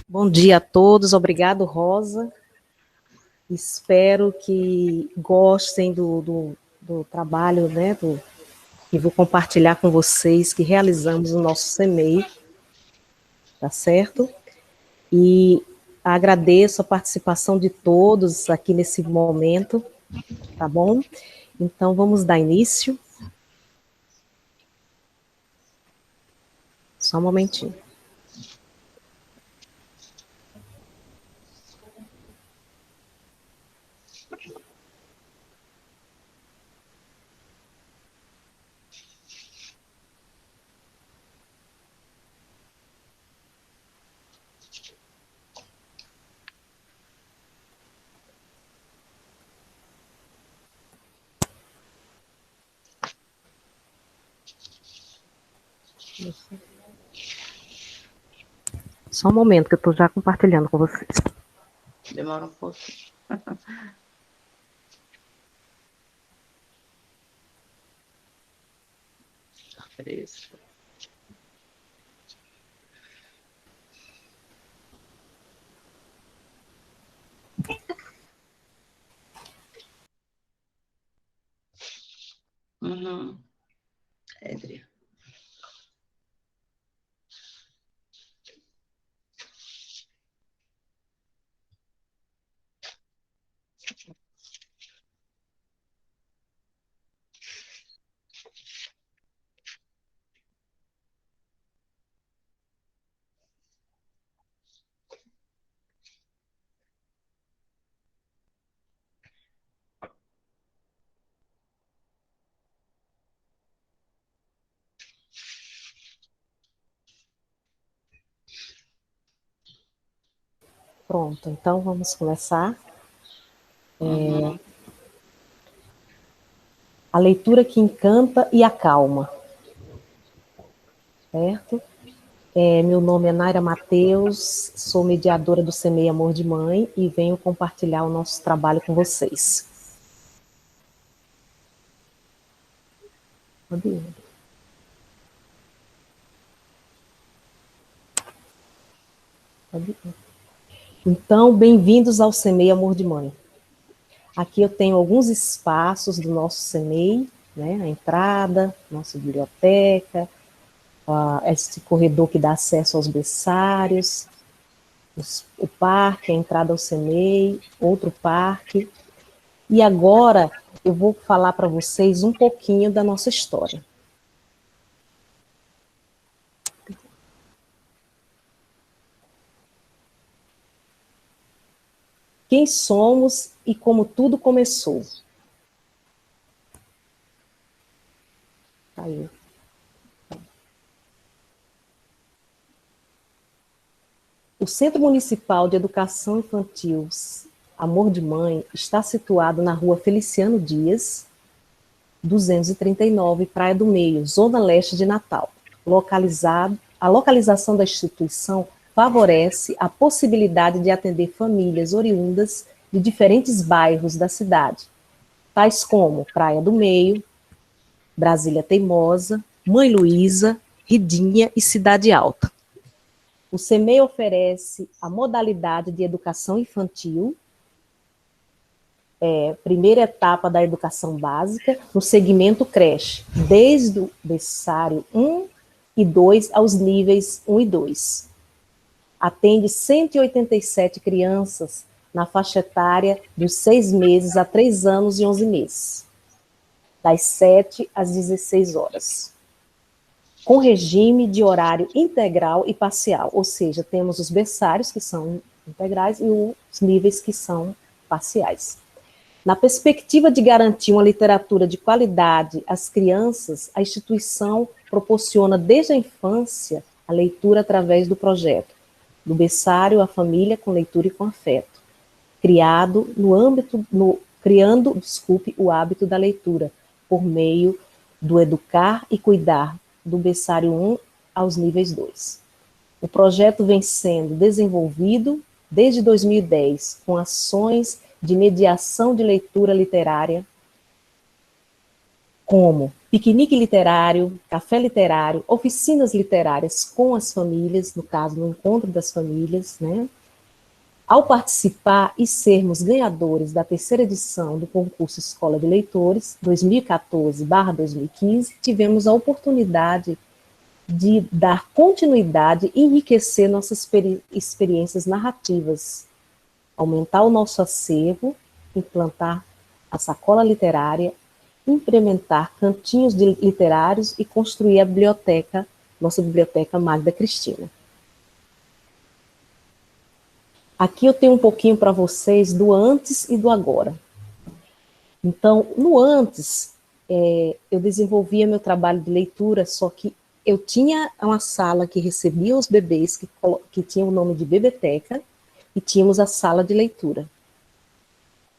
Bom dia a todos, obrigado, Rosa. Espero que gostem do trabalho, né, que vou compartilhar com vocês, que realizamos no nosso CEMEI, tá certo? E agradeço a participação de todos aqui nesse momento, tá bom? Então, vamos dar início. Só um momentinho. Só um momento, que eu estou já compartilhando com vocês. Demora um pouquinho. Tá fresco. Uhum. Adri. Pronto, então vamos começar. A leitura que encanta e acalma, certo? Meu nome é Naira Mateus, sou mediadora do CEMEI Amor de Mãe e venho compartilhar o nosso trabalho com vocês. Pode ir. Pode ir. Então, bem-vindos ao CEMEI Amor de Mãe. Aqui eu tenho alguns espaços do nosso CEMEI, né? A entrada, nossa biblioteca, esse corredor que dá acesso aos berçários, o parque, a entrada ao CEMEI, outro parque. E agora eu vou falar para vocês um pouquinho da nossa história. Quem somos e como tudo começou. Aí. O Centro Municipal de Educação Infantil Amor de Mãe está situado na rua Feliciano Dias, 239, Praia do Meio, Zona Leste de Natal. A localização da instituição favorece a possibilidade de atender famílias oriundas de diferentes bairros da cidade, tais como Praia do Meio, Brasília Teimosa, Mãe Luísa, Ridinha e Cidade Alta. O CEMEI oferece a modalidade de educação infantil, primeira etapa da educação básica, no segmento creche, desde o berçário 1 e 2 aos níveis 1 e 2. Atende 187 crianças na faixa etária dos 6 meses a 3 anos e 11 meses, das 7 às 16 horas. Com regime de horário integral e parcial, ou seja, temos os berçários que são integrais e os níveis que são parciais. Na perspectiva de garantir uma literatura de qualidade às crianças, a instituição proporciona desde a infância a leitura através do projeto do berçário à família com leitura e com afeto, criando o hábito da leitura por meio do educar e cuidar do berçário 1 aos níveis 2. O projeto vem sendo desenvolvido desde 2010, com ações de mediação de leitura literária, como piquenique literário, café literário, oficinas literárias com as famílias, no caso, no encontro das famílias, né? Ao participar e sermos ganhadores da terceira edição do concurso Escola de Leitores, 2014/2015, tivemos a oportunidade de dar continuidade e enriquecer nossas experiências narrativas, aumentar o nosso acervo, implantar a sacola literária, implementar cantinhos literários e construir a biblioteca, nossa biblioteca Magda Cristina. Aqui eu tenho um pouquinho para vocês do antes e do agora. Então, no antes, eu desenvolvia meu trabalho de leitura, só que eu tinha uma sala que recebia os bebês, que tinha o nome de Bebeteca, e tínhamos a sala de leitura.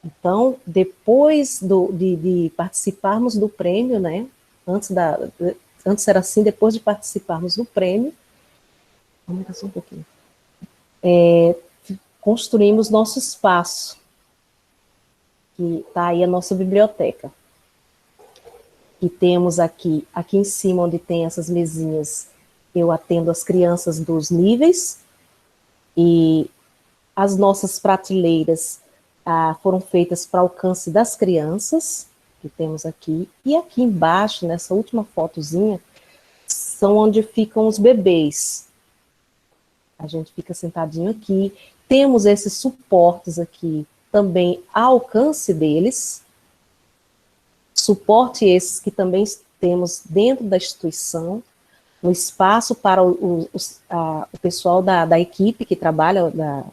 Então, depois de participarmos do prêmio, né, antes era assim, depois de participarmos do prêmio, vamos ver só um pouquinho, construímos nosso espaço, que está aí a nossa biblioteca. E temos aqui em cima, onde tem essas mesinhas, eu atendo as crianças dos níveis, e as nossas prateleiras foram feitas para alcance das crianças, que temos aqui, e aqui embaixo, nessa última fotozinha, são onde ficam os bebês. A gente fica sentadinho aqui, temos esses suportes aqui, também ao alcance deles, suporte esses que também temos dentro da instituição, no espaço para o pessoal da equipe que trabalha, da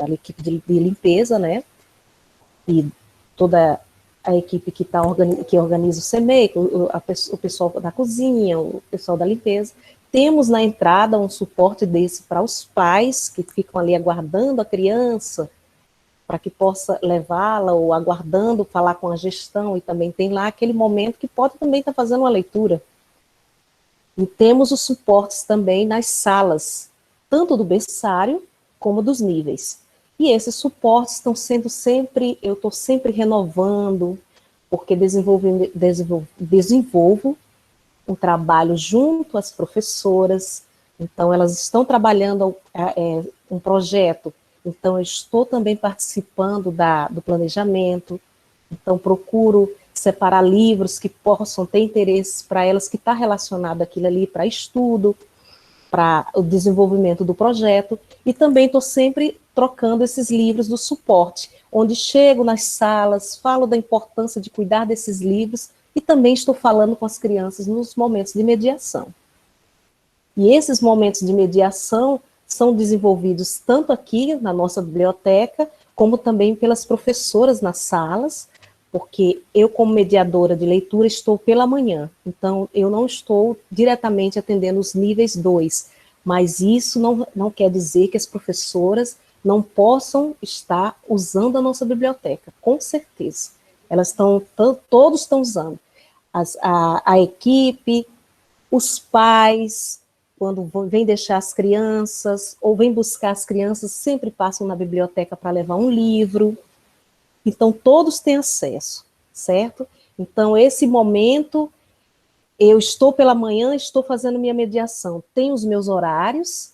equipe de limpeza, né, e toda a equipe que organiza o CEMEI, o pessoal da cozinha, o pessoal da limpeza. Temos na entrada um suporte desse para os pais que ficam ali aguardando a criança, para que possa levá-la, ou aguardando falar com a gestão, e também tem lá aquele momento que pode também estar fazendo uma leitura. E temos os suportes também nas salas, tanto do berçário como dos níveis. E esses suportes estão sendo sempre, eu estou sempre renovando, porque desenvolvo um trabalho junto às professoras, então elas estão trabalhando um projeto, então eu estou também participando do planejamento, então procuro separar livros que possam ter interesse para elas, que está relacionado àquilo ali, para estudo, para o desenvolvimento do projeto, e também estou sempre trocando esses livros do suporte, onde chego nas salas, falo da importância de cuidar desses livros, e também estou falando com as crianças nos momentos de mediação. E esses momentos de mediação são desenvolvidos tanto aqui na nossa biblioteca, como também pelas professoras nas salas, porque eu, como mediadora de leitura, estou pela manhã, então eu não estou diretamente atendendo os níveis 2, mas isso não quer dizer que as professoras não possam estar usando a nossa biblioteca, com certeza. Todos estão usando. A equipe, os pais, quando vêm deixar as crianças, ou vêm buscar as crianças, sempre passam na biblioteca para levar um livro. Então, todos têm acesso, certo? Então, esse momento, eu estou pela manhã, estou fazendo minha mediação. Tenho os meus horários,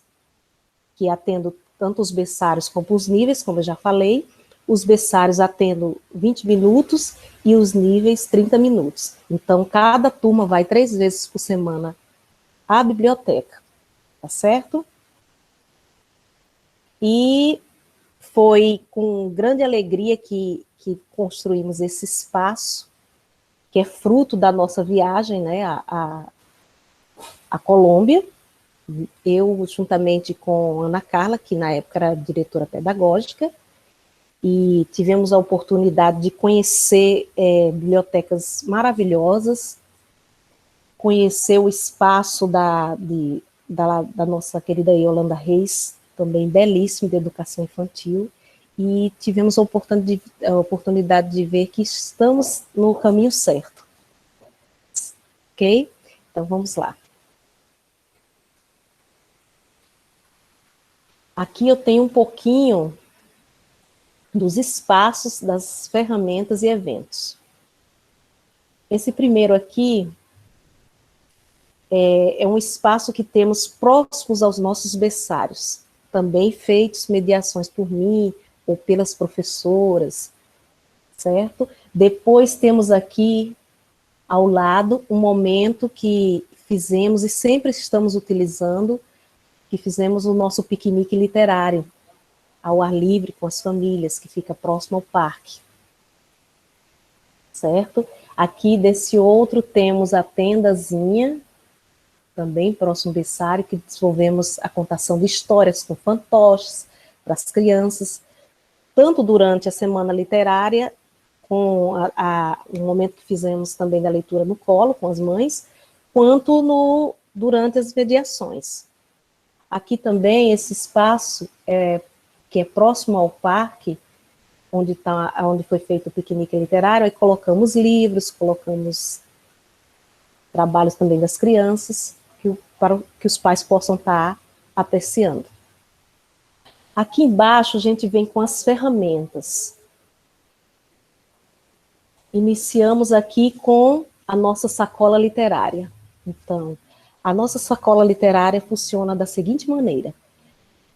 que atendo tanto os berçários como os níveis, como eu já falei. Os berçários atendo 20 minutos e os níveis 30 minutos. Então, cada turma vai 3 vezes por semana à biblioteca, tá certo? E foi com grande alegria que construímos esse espaço, que é fruto da nossa viagem, né, à Colômbia. Eu, juntamente com Ana Carla, que na época era diretora pedagógica, e tivemos a oportunidade de conhecer bibliotecas maravilhosas, conhecer o espaço da nossa querida Yolanda Reis, também belíssimo, de educação infantil, e tivemos a oportunidade de ver que estamos no caminho certo. Ok? Então, vamos lá. Aqui eu tenho um pouquinho dos espaços, das ferramentas e eventos. Esse primeiro aqui é um espaço que temos próximos aos nossos berçários, também feitos mediações por mim ou pelas professoras, certo? Depois temos aqui ao lado um momento que fizemos e sempre estamos utilizando, que fizemos o nosso piquenique literário, ao ar livre com as famílias, que fica próximo ao parque, certo? Aqui desse outro temos a tendazinha, também próximo ao berçário, que desenvolvemos a contação de histórias com fantoches para as crianças, tanto durante a semana literária, com o momento que fizemos também da leitura no colo, com as mães, quanto durante as mediações. Aqui também esse espaço, que é próximo ao parque, onde foi feito o piquenique literário, aí colocamos livros, colocamos trabalhos também das crianças, para que os pais possam estar apreciando. Aqui embaixo a gente vem com as ferramentas. Iniciamos aqui com a nossa sacola literária. Então, a nossa sacola literária funciona da seguinte maneira.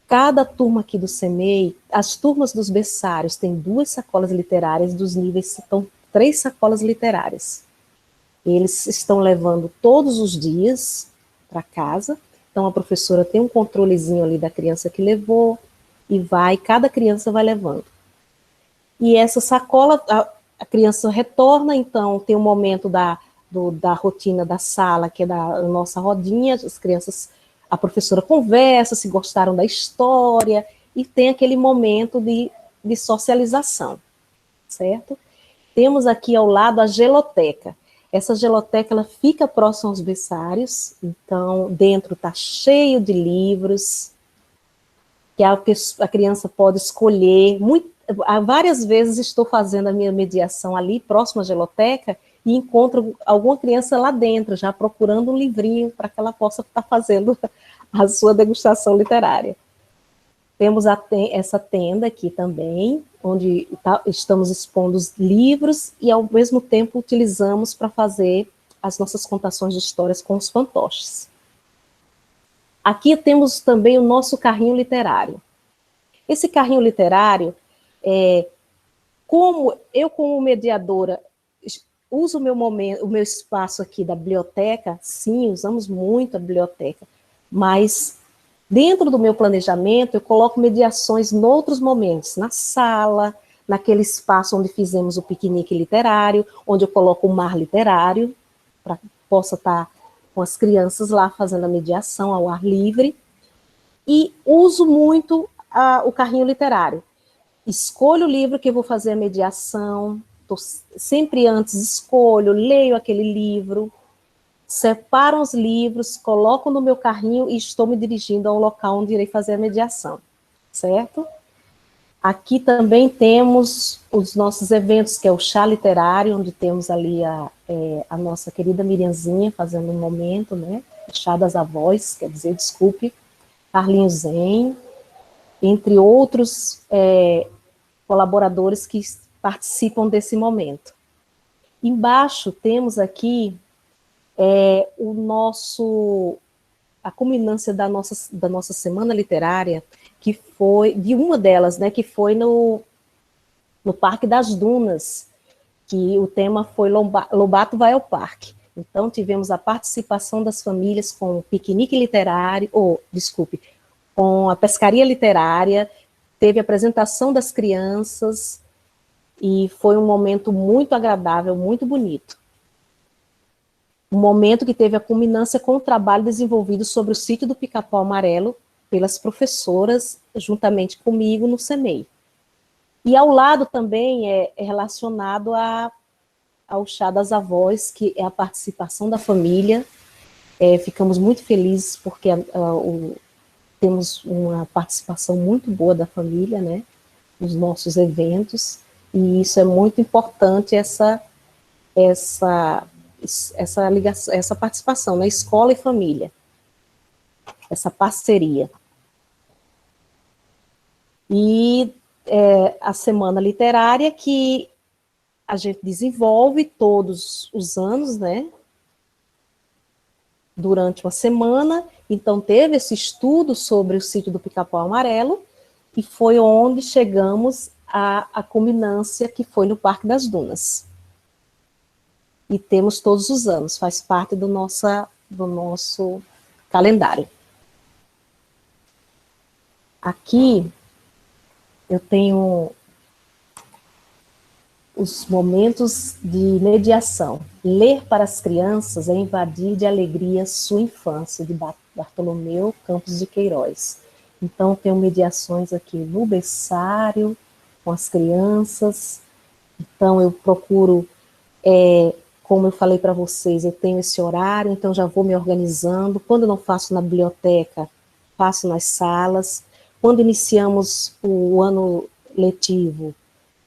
Cada turma aqui do CEMEI, as turmas dos berçários têm 2 sacolas literárias, dos níveis estão 3 sacolas literárias. Eles estão levando todos os dias para casa, então a professora tem um controlezinho ali da criança que levou, e cada criança vai levando. E essa sacola, a criança retorna, então tem um momento da rotina da sala, que é da nossa rodinha, as crianças, a professora conversa, se gostaram da história, e tem aquele momento de socialização, certo? Temos aqui ao lado a geloteca. Essa geloteca, ela fica próxima aos berçários, então dentro está cheio de livros, que a criança pode escolher. Várias vezes estou fazendo a minha mediação ali, próximo à geloteca, e encontro alguma criança lá dentro, já procurando um livrinho para que ela possa estar fazendo a sua degustação literária. Temos essa tenda aqui também, onde estamos expondo os livros e, ao mesmo tempo, utilizamos para fazer as nossas contações de histórias com os fantoches. Aqui temos também o nosso carrinho literário. Esse carrinho literário, como mediadora, uso o meu espaço aqui da biblioteca, sim, usamos muito a biblioteca, mas dentro do meu planejamento, eu coloco mediações em outros momentos, na sala, naquele espaço onde fizemos o piquenique literário, onde eu coloco o mar literário, para que possa estar com as crianças lá fazendo a mediação ao ar livre, e uso muito o carrinho literário. Escolho o livro que eu vou fazer a mediação, sempre antes escolho, leio aquele livro, separo os livros, coloco no meu carrinho e estou me dirigindo ao local onde irei fazer a mediação, certo? Aqui também temos os nossos eventos, que é o chá literário, onde temos ali a nossa querida Miriamzinha fazendo um momento, né? Chá das avós, quer dizer, desculpe, Carlinhos Zen, entre outros colaboradores que participam desse momento. Embaixo temos aqui a culminância da nossa semana literária, que foi, de uma delas, né, que foi no Parque das Dunas, que o tema foi Lobato vai ao parque. Então, tivemos a participação das famílias com o piquenique literário, com a pescaria literária, teve a apresentação das crianças, e foi um momento muito agradável, muito bonito. Um momento que teve a culminância com o trabalho desenvolvido sobre o sítio do Pica-Pau Amarelo pelas professoras, juntamente comigo, no CEMEI. E ao lado também é relacionado ao chá das avós, que é a participação da família. Ficamos muito felizes porque temos uma participação muito boa da família, né, nos nossos eventos, e isso é muito importante, essa ligação, essa participação, né, escola e família, essa parceria. E a semana literária que a gente desenvolve todos os anos, né? Durante uma semana. Então, teve esse estudo sobre o sítio do Pica-Pau Amarelo, e foi onde chegamos à culminância, que foi no Parque das Dunas. E temos todos os anos, faz parte do nosso calendário. Aqui, eu tenho os momentos de mediação. Ler para as crianças é invadir de alegria sua infância, de Bartolomeu Campos de Queiroz. Então, tenho mediações aqui no berçário, com as crianças. Então, eu procuro, como eu falei para vocês, eu tenho esse horário, então já vou me organizando. Quando eu não faço na biblioteca, faço nas salas. Quando iniciamos o ano letivo,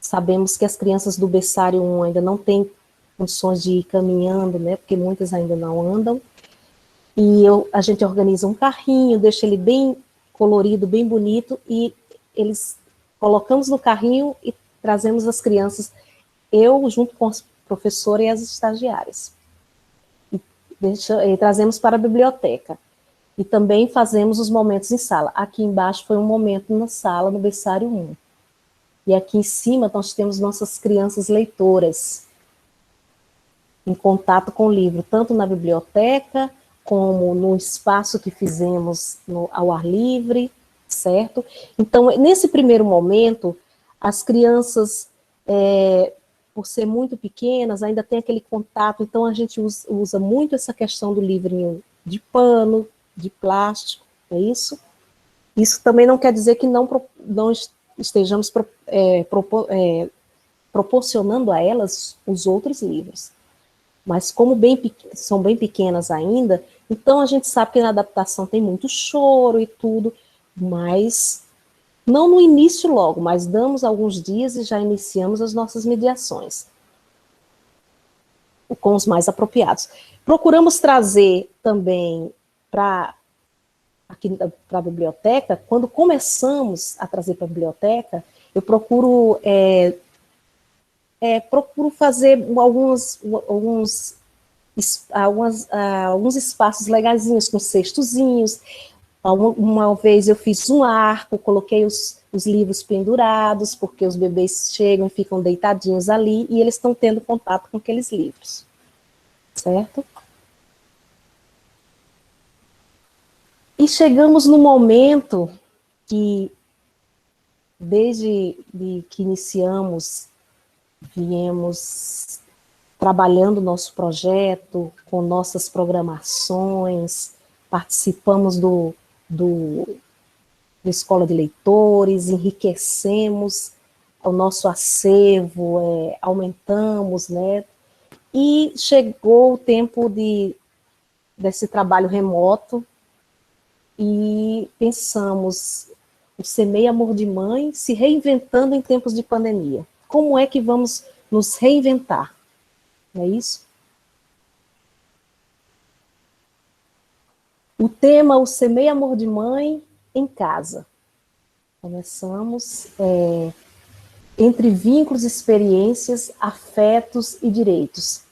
sabemos que as crianças do berçário 1 ainda não têm condições de ir caminhando, né, porque muitas ainda não andam, e a gente organiza um carrinho, deixa ele bem colorido, bem bonito, e eles colocamos no carrinho e trazemos as crianças, eu junto com a professora e as estagiárias, e trazemos para a biblioteca. E também fazemos os momentos em sala. Aqui embaixo foi um momento na sala, no berçário 1. E aqui em cima nós temos nossas crianças leitoras, em contato com o livro, tanto na biblioteca, como no espaço que fizemos ao ar livre, certo? Então, nesse primeiro momento, as crianças, por ser muito pequenas, ainda tem aquele contato, então a gente usa muito essa questão do livrinho de pano, de plástico, é isso? Isso também não quer dizer que não estejamos proporcionando a elas os outros livros. Mas como são bem pequenas ainda, então a gente sabe que na adaptação tem muito choro e tudo, mas não no início logo, mas damos alguns dias e já iniciamos as nossas mediações com os mais apropriados. Procuramos trazer também para a biblioteca, quando começamos a trazer para a biblioteca, eu procuro fazer alguns espaços legazinhos, com cestozinhos. Uma vez eu fiz um arco, coloquei os livros pendurados, porque os bebês chegam, ficam deitadinhos ali, e eles estão tendo contato com aqueles livros, certo? E chegamos no momento que, desde que iniciamos, viemos trabalhando nosso projeto, com nossas programações, participamos da Escola de Leitores, enriquecemos o nosso acervo, aumentamos, né? E chegou o tempo desse trabalho remoto, e pensamos, o Semeia Amor de Mãe se reinventando em tempos de pandemia. Como é que vamos nos reinventar? Não é isso? O tema, o Semeia Amor de Mãe em casa. Começamos entre vínculos, experiências, afetos e direitos.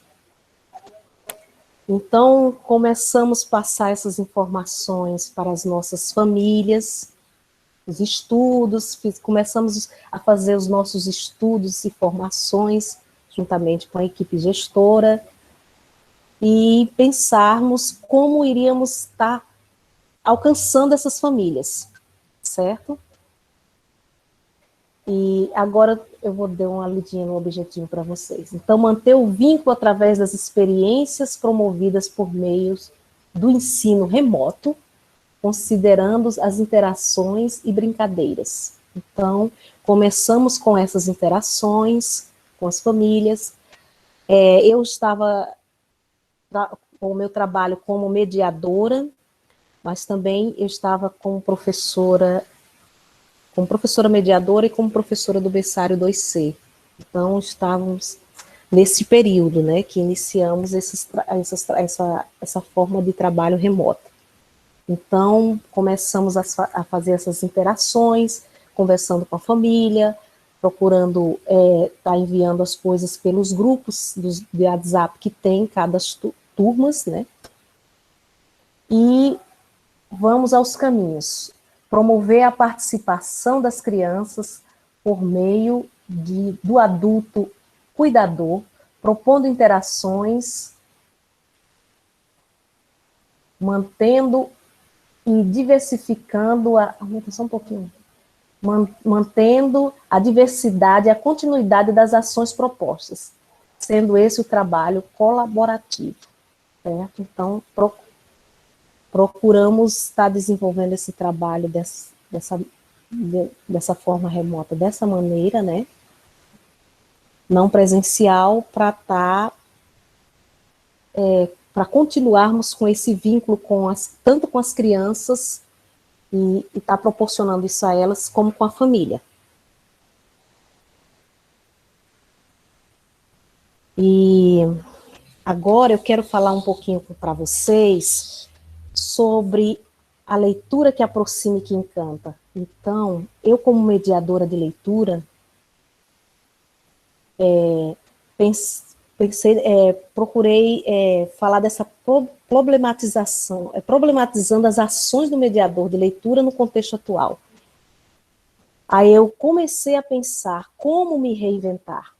Então, começamos a passar essas informações para as nossas famílias, os estudos, começamos a fazer os nossos estudos e formações, juntamente com a equipe gestora, e pensarmos como iríamos estar alcançando essas famílias, certo? E agora eu vou dar uma lidinha no objetivo para vocês. Então, manter o vínculo através das experiências promovidas por meios do ensino remoto, considerando as interações e brincadeiras. Então, começamos com essas interações com as famílias. Eu estava com o meu trabalho como mediadora, mas também eu estava como professora mediadora e como professora do berçário 2C. Então, estávamos nesse período, né, que iniciamos essa forma de trabalho remoto. Então, começamos a fazer essas interações, conversando com a família, procurando estar enviando as coisas pelos grupos de WhatsApp que tem cada turmas, né? E vamos aos caminhos. Promover a participação das crianças por meio do adulto cuidador, propondo interações, mantendo e diversificando só um pouquinho. Mantendo a diversidade e a continuidade das ações propostas, sendo esse o trabalho colaborativo, certo? Então, procuramos estar desenvolvendo esse trabalho dessa forma remota, dessa maneira, né? Não presencial, para continuarmos com esse vínculo tanto com as crianças e estar proporcionando isso a elas, como com a família. E agora eu quero falar um pouquinho para vocês sobre a leitura que aproxima e que encanta. Então, eu como mediadora de leitura, procurei falar dessa problematizando as ações do mediador de leitura no contexto atual. Aí eu comecei a pensar como me reinventar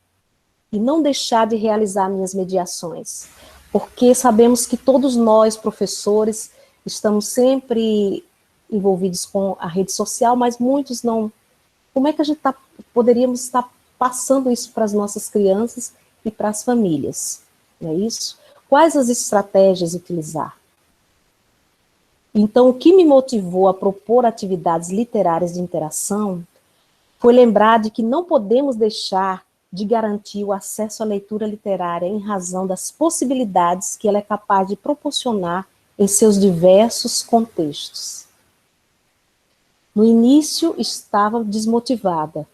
e não deixar de realizar minhas mediações, porque sabemos que todos nós, professores, estamos sempre envolvidos com a rede social, mas muitos não. Como é que a gente poderíamos estar passando isso para as nossas crianças e para as famílias? Não é isso? Quais as estratégias utilizar? Então, o que me motivou a propor atividades literárias de interação foi lembrar de que não podemos deixar de garantir o acesso à leitura literária em razão das possibilidades que ela é capaz de proporcionar em seus diversos contextos. No início, estava desmotivada,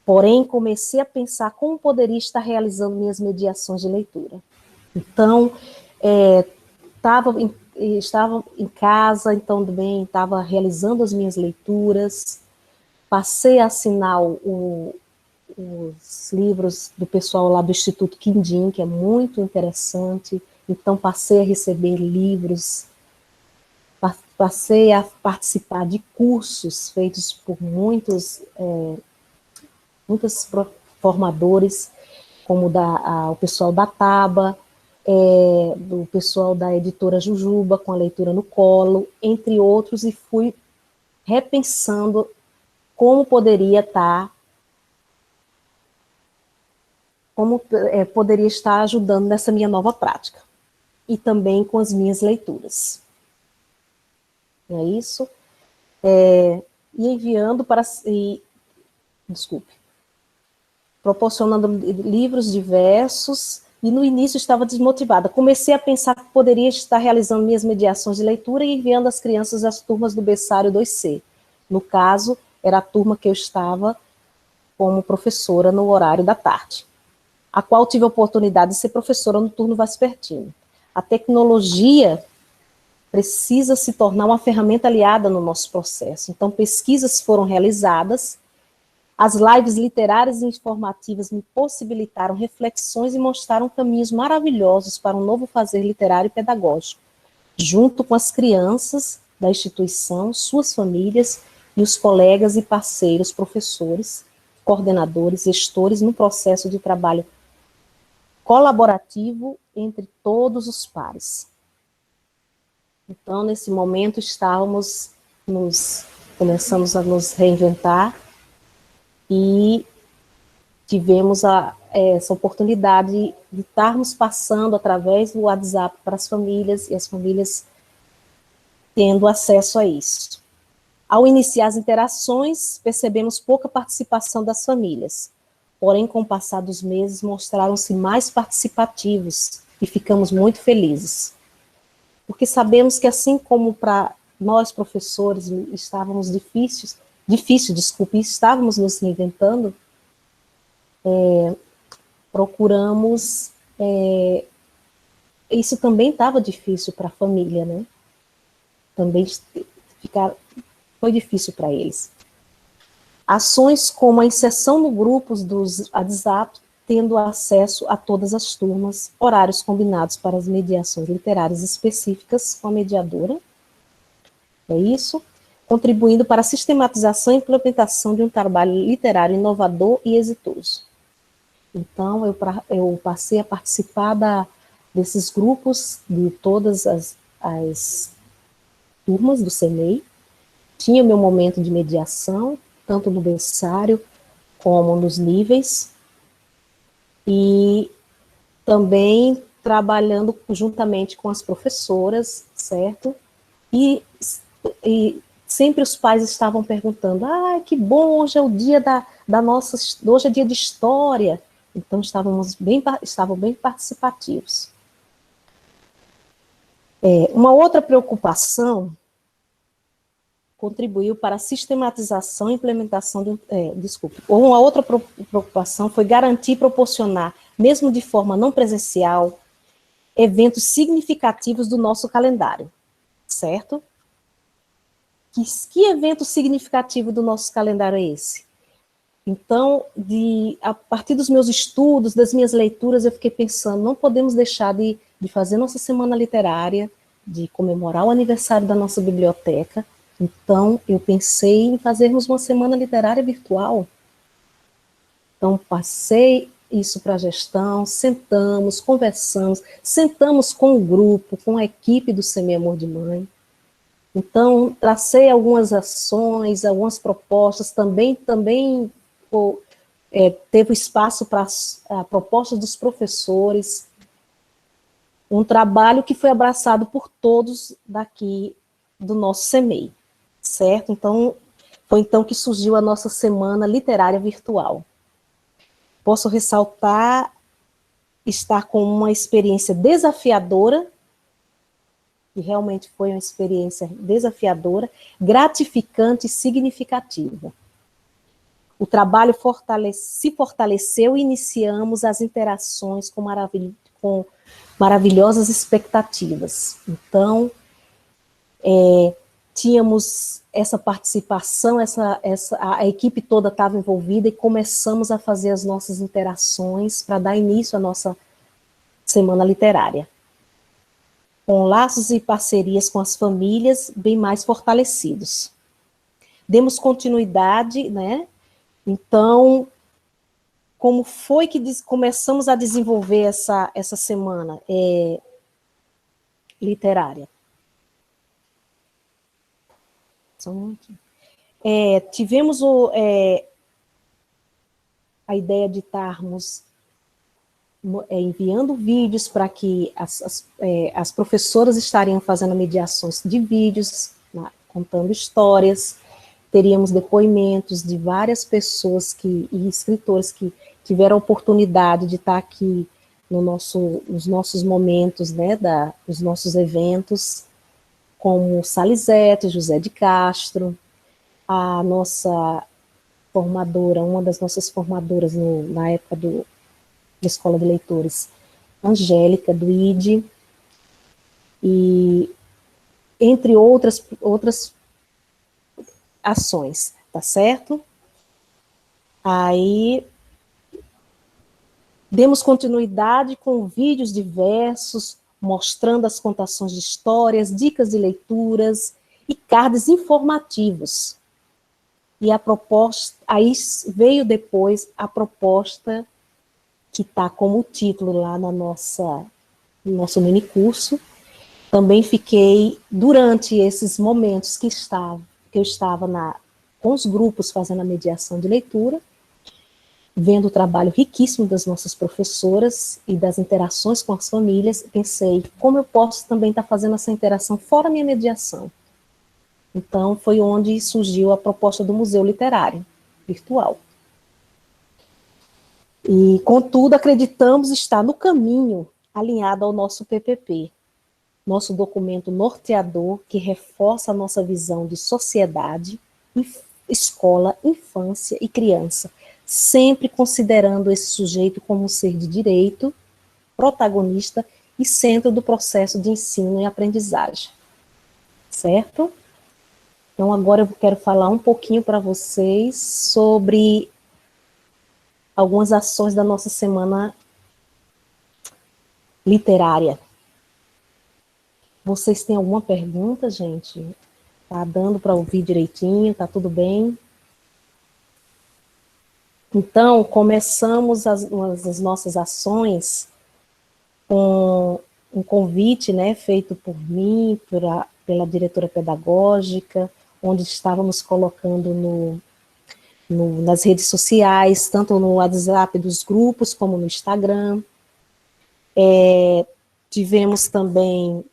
porém comecei a pensar como poderia estar realizando minhas mediações de leitura. Então, estava em casa, então também estava realizando as minhas leituras, passei a assinar os livros do pessoal lá do Instituto Quindim, que é muito interessante, então passei a receber livros, passei a participar de cursos feitos por muitos formadores, como o pessoal da Taba, do pessoal da editora Jujuba, com a leitura no colo, entre outros, e fui repensando como poderia estar ajudando nessa minha nova prática, e também com as minhas leituras. Não é isso? E enviando proporcionando livros diversos, e no início estava desmotivada. Comecei a pensar que poderia estar realizando minhas mediações de leitura e enviando as crianças às turmas do berçário 2C. No caso, era a turma que eu estava como professora no horário da tarde, a qual tive a oportunidade de ser professora no turno vespertino. A tecnologia precisa se tornar uma ferramenta aliada no nosso processo. Então, pesquisas foram realizadas, as lives literárias e informativas me possibilitaram reflexões e mostraram caminhos maravilhosos para um novo fazer literário e pedagógico, junto com as crianças da instituição, suas famílias e os colegas e parceiros, professores, coordenadores, gestores, no processo de trabalho colaborativo entre todos os pares. Então, nesse momento, começamos a nos reinventar e tivemos essa oportunidade de estarmos passando através do WhatsApp para as famílias, e as famílias tendo acesso a isso. Ao iniciar as interações, percebemos pouca participação das famílias, porém, com o passar dos meses, mostraram-se mais participativos e ficamos muito felizes. Porque sabemos que, assim como para nós, professores, estávamos estávamos nos reinventando, procuramos, isso também estava difícil para a família, né? Também foi difícil para eles. Ações como a inserção no grupos dos WhatsApp, tendo acesso a todas as turmas, horários combinados para as mediações literárias específicas com a mediadora, é isso, contribuindo para a sistematização e implementação de um trabalho literário inovador e exitoso. Então, eu passei a participar desses grupos de todas as turmas do CEMEI, tinha o meu momento de mediação, tanto no berçário como nos níveis, e também trabalhando juntamente com as professoras, certo? E sempre os pais estavam perguntando, que bom, hoje é o dia hoje é dia de história. Então, estavam bem participativos. Uma outra preocupação contribuiu para a sistematização e implementação uma outra preocupação foi garantir e proporcionar, mesmo de forma não presencial, eventos significativos do nosso calendário, certo? Que evento significativo do nosso calendário é esse? Então, a partir dos meus estudos, das minhas leituras, eu fiquei pensando, não podemos deixar de fazer nossa semana literária, de comemorar o aniversário da nossa biblioteca. Então, eu pensei em fazermos uma semana literária virtual. Então, passei isso para a gestão, sentamos, conversamos, sentamos com o grupo, com a equipe do CEMEI Amor de Mãe. Então, tracei algumas ações, algumas propostas, também teve espaço para propostas dos professores, um trabalho que foi abraçado por todos daqui do nosso CEMEI, certo? Então, foi então que surgiu a nossa Semana Literária Virtual. Posso ressaltar estar com uma experiência desafiadora, que realmente foi uma experiência desafiadora, gratificante e significativa. O trabalho se fortaleceu e iniciamos as interações com maravilhosas expectativas. Então, tínhamos essa participação, a equipe toda estava envolvida e começamos a fazer as nossas interações para dar início à nossa Semana Literária, com laços e parcerias com as famílias bem mais fortalecidos. Demos continuidade, né? Então, como foi que começamos a desenvolver essa semana literária? Tivemos a ideia de estarmos enviando vídeos para que as professoras estariam fazendo mediações de vídeos, contando histórias, teríamos depoimentos de várias pessoas e escritores que tiveram a oportunidade de estar aqui nos nossos momentos, né, dos nossos eventos, como Salizete, José de Castro, a nossa formadora, uma das nossas formadoras na época da Escola de Leitores, Angélica, do ID, e entre outras ações, tá certo? Aí, demos continuidade com vídeos diversos, mostrando as contações de histórias, dicas de leituras e cards informativos. E a proposta, aí veio depois a proposta que está como título lá no nosso minicurso. Também fiquei, durante esses momentos que eu estava com os grupos fazendo a mediação de leitura, vendo o trabalho riquíssimo das nossas professoras e das interações com as famílias, pensei, como eu posso também estar fazendo essa interação fora minha mediação? Então, foi onde surgiu a proposta do Museu Literário Virtual. E, contudo, acreditamos estar no caminho alinhado ao nosso PPP, nosso documento norteador que reforça a nossa visão de sociedade, escola, infância e criança, sempre considerando esse sujeito como um ser de direito, protagonista e centro do processo de ensino e aprendizagem. Certo? Então, agora eu quero falar um pouquinho para vocês sobre algumas ações da nossa semana literária. Vocês têm alguma pergunta, gente? Tá dando para ouvir direitinho? Tá tudo bem? Então, começamos as nossas ações com um convite, né, feito por mim, pela diretora pedagógica, onde estávamos colocando nas redes sociais, tanto no WhatsApp dos grupos, como no Instagram. Tivemos também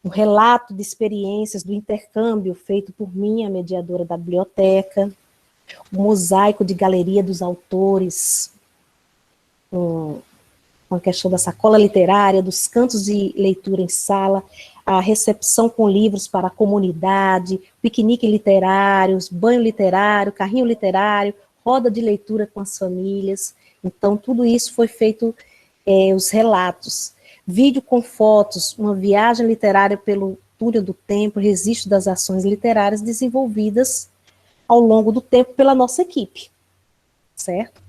um relato de experiências do intercâmbio feito por mim, a mediadora da biblioteca, um mosaico de galeria dos autores, com a questão da sacola literária, dos cantos de leitura em sala, a recepção com livros para a comunidade, piquenique literários, banho literário, carrinho literário, roda de leitura com as famílias. Então, tudo isso foi feito, os relatos. Vídeo com fotos, uma viagem literária pelo túnel do tempo, registro das ações literárias desenvolvidas ao longo do tempo pela nossa equipe, certo?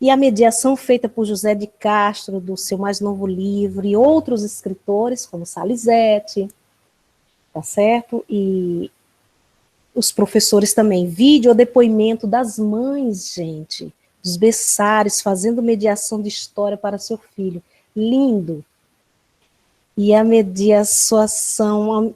E a mediação feita por José de Castro, do seu mais novo livro, e outros escritores, como Salizete, tá certo? E os professores também. Vídeo ou depoimento das mães, gente, dos berçários, fazendo mediação de história para seu filho. Lindo. E a mediação,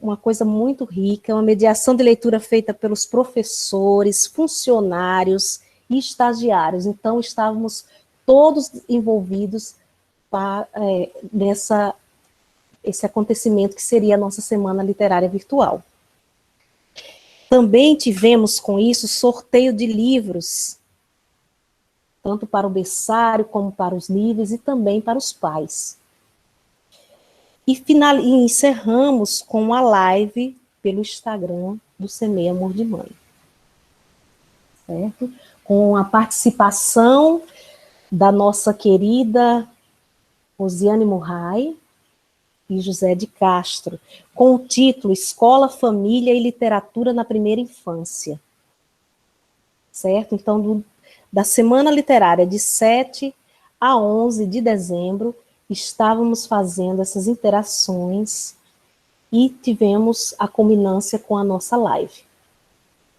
uma coisa muito rica, uma mediação de leitura feita pelos professores, funcionários e estagiários. Então, estávamos todos envolvidos nessa esse acontecimento que seria a nossa Semana Literária Virtual. Também tivemos com isso sorteio de livros, tanto para o berçário como para os níveis e também para os pais. E encerramos com uma live pelo Instagram do Semeia Amor de Mãe. Certo? Com a participação da nossa querida Rosiane Murray e José de Castro, com o título Escola, Família e Literatura na Primeira Infância. Certo? Então, da Semana Literária de 7 a 11 de dezembro, estávamos fazendo essas interações e tivemos a culminância com a nossa live.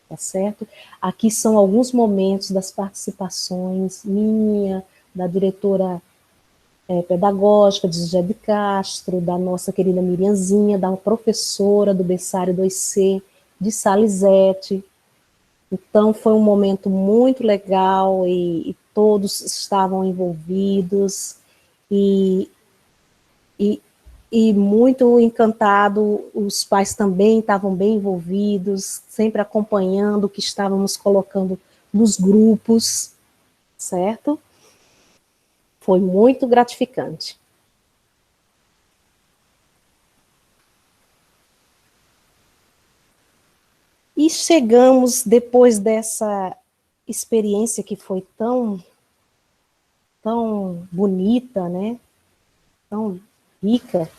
Tá certo? Aqui são alguns momentos das participações minha, da diretora pedagógica de José de Castro, da nossa querida Miriamzinha, da professora do berçário 2C, de Salizete. Então, foi um momento muito legal e todos estavam envolvidos e muito encantado, os pais também estavam bem envolvidos, sempre acompanhando o que estávamos colocando nos grupos, certo? Foi muito gratificante. E chegamos, depois dessa experiência que foi tão bonita, né? Tão rica,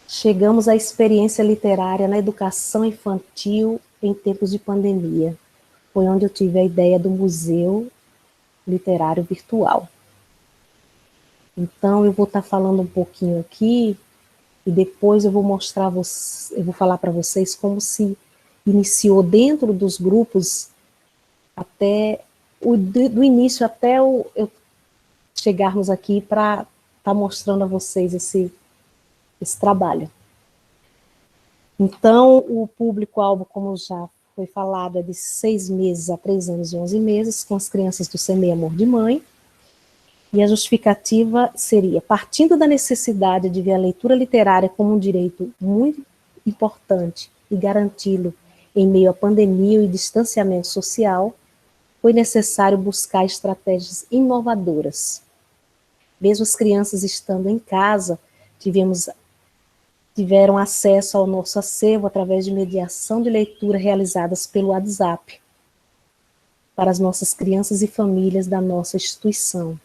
chegamos à experiência literária na educação infantil em tempos de pandemia. Foi onde eu tive a ideia do Museu Literário Virtual. Então, eu vou estar falando um pouquinho aqui e depois eu vou mostrar, eu vou falar para vocês como se iniciou dentro dos grupos até do início até eu chegarmos aqui para estar mostrando a vocês esse trabalho. Então, o público-alvo, como já foi falado, é de 6 meses a 3 anos e 11 meses, com as crianças do Semeia Amor de Mãe. E a justificativa seria, partindo da necessidade de ver a leitura literária como um direito muito importante e garanti-lo em meio à pandemia e distanciamento social, foi necessário buscar estratégias inovadoras. Mesmo as crianças estando em casa, tiveram acesso ao nosso acervo através de mediação de leitura realizadas pelo WhatsApp para as nossas crianças e famílias da nossa instituição,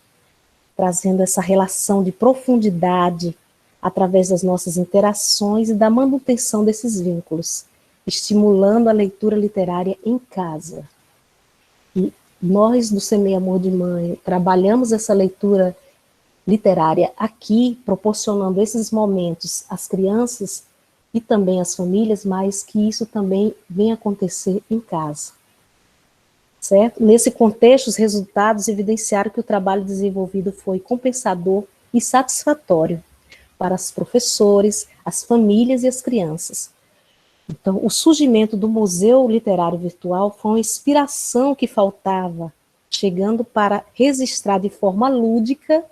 trazendo essa relação de profundidade através das nossas interações e da manutenção desses vínculos, estimulando a leitura literária em casa. E nós, do Semeia Amor de Mãe, trabalhamos essa leitura literária aqui, proporcionando esses momentos às crianças e também às famílias, mas que isso também venha acontecer em casa. Certo? Nesse contexto, os resultados evidenciaram que o trabalho desenvolvido foi compensador e satisfatório para os professores, as famílias e as crianças. Então, o surgimento do Museu Literário Virtual foi uma inspiração que faltava, chegando para registrar de forma lúdica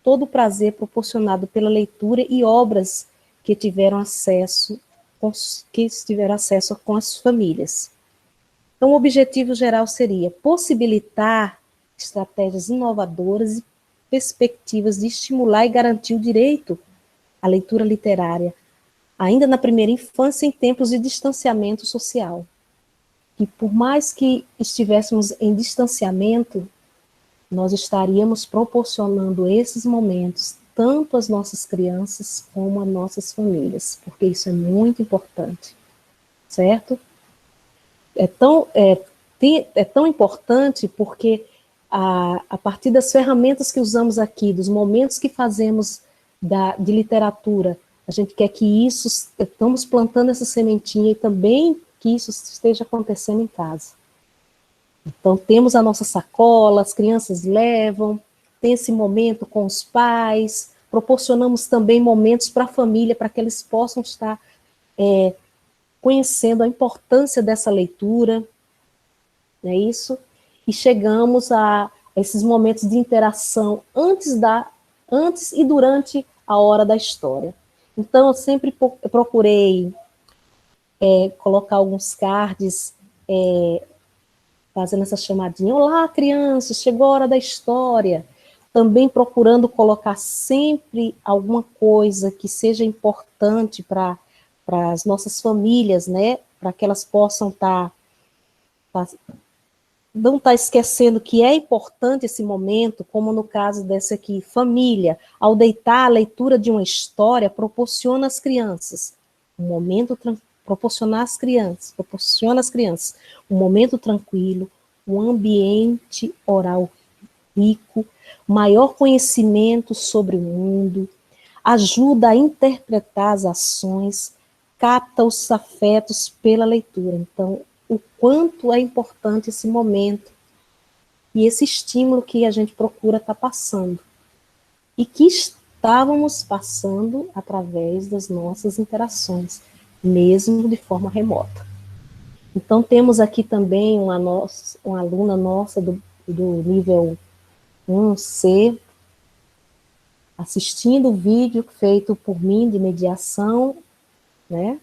todo o prazer proporcionado pela leitura e obras que tiveram acesso com as famílias. Então, o objetivo geral seria possibilitar estratégias inovadoras e perspectivas de estimular e garantir o direito à leitura literária, ainda na primeira infância, em tempos de distanciamento social. E por mais que estivéssemos em distanciamento, nós estaríamos proporcionando esses momentos, tanto às nossas crianças como às nossas famílias, porque isso é muito importante, certo? É tão importante porque a partir das ferramentas que usamos aqui, dos momentos que fazemos de literatura, a gente quer que isso, estamos plantando essa sementinha e também que isso esteja acontecendo em casa. Então, temos a nossa sacola, as crianças levam, tem esse momento com os pais, proporcionamos também momentos para a família, para que eles possam estar conhecendo a importância dessa leitura, não é isso? E chegamos a esses momentos de interação antes e durante a hora da história. Então, eu sempre procurei colocar alguns cards, fazendo essa chamadinha, olá, crianças, chegou a hora da história. Também procurando colocar sempre alguma coisa que seja importante para as nossas famílias, né? Para que elas possam não estar esquecendo que é importante esse momento, como no caso dessa aqui, família. Ao deitar, a leitura de uma história proporciona às crianças um momento proporciona às crianças um momento tranquilo, um ambiente oral rico, maior conhecimento sobre o mundo, ajuda a interpretar as ações, capta os afetos pela leitura. Então, o quanto é importante esse momento e esse estímulo que a gente procura estar passando. E que estávamos passando através das nossas interações, mesmo de forma remota. Então, temos aqui também uma aluna nossa do nível 1C, assistindo o vídeo feito por mim de mediação, né?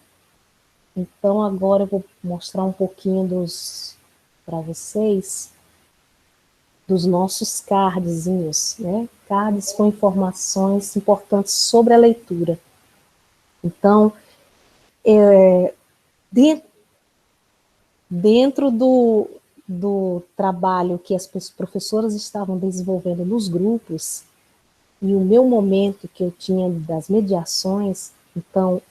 Então, agora eu vou mostrar um pouquinho para vocês dos nossos cardzinhos, né? Cards com informações importantes sobre a leitura. Então, dentro do trabalho que as professoras estavam desenvolvendo nos grupos, e o meu momento que eu tinha das mediações, então,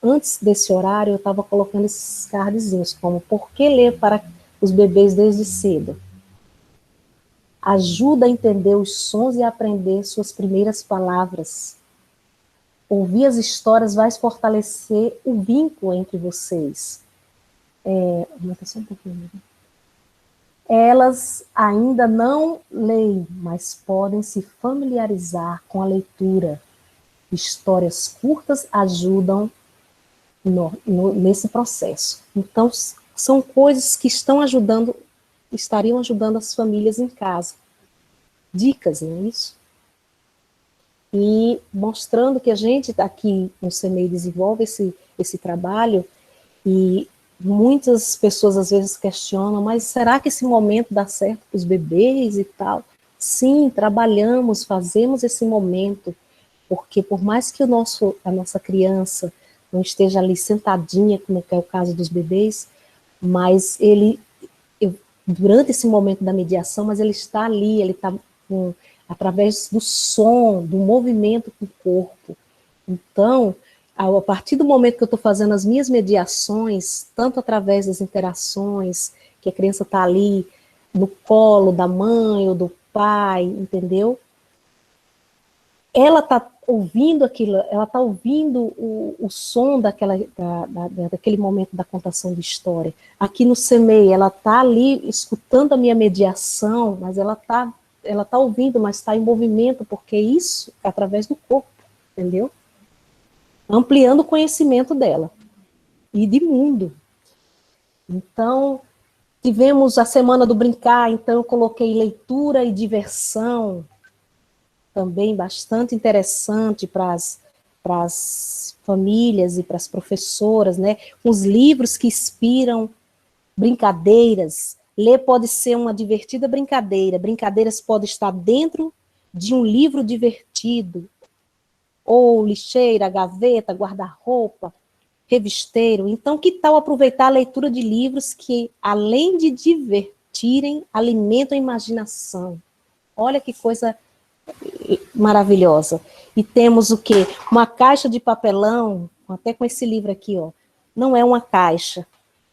antes desse horário, eu estava colocando esses cardzinhos, como por que ler para os bebês desde cedo? Ajuda a entender os sons e a aprender suas primeiras palavras. Ouvir as histórias vai fortalecer o vínculo entre vocês. Aumenta só um pouquinho. Elas ainda não leem, mas podem se familiarizar com a leitura. Histórias curtas ajudam nesse processo. Então, são coisas que estariam ajudando as famílias em casa. Dicas, não é isso? E mostrando que a gente aqui no CEMEI desenvolve esse trabalho, e muitas pessoas às vezes questionam, mas será que esse momento dá certo para os bebês e tal? Sim, trabalhamos, fazemos esse momento, porque por mais que a nossa criança não esteja ali sentadinha, como é o caso dos bebês, mas durante esse momento da mediação, mas ele está ali, ele está através do som, do movimento com o corpo, Então, a partir do momento que eu estou fazendo as minhas mediações, tanto através das interações, que a criança está ali no colo da mãe ou do pai, entendeu? Ela está ouvindo aquilo, ela está ouvindo o som daquele momento da contação de história. Aqui no CEMEI, ela está ali escutando a minha mediação, mas ela tá ouvindo, mas está em movimento, porque isso é através do corpo, entendeu? Ampliando o conhecimento dela e de mundo. Então, tivemos a semana do brincar, então eu coloquei leitura e diversão, também bastante interessante para as famílias e para as professoras, né? Os livros que inspiram brincadeiras. Ler pode ser uma divertida brincadeira, brincadeiras podem estar dentro de um livro divertido, ou lixeira, gaveta, guarda-roupa, revisteiro. Então, que tal aproveitar a leitura de livros que, além de divertirem, alimentam a imaginação? Olha que coisa maravilhosa. E temos o quê? Uma caixa de papelão, até com esse livro aqui, ó. Não é uma caixa.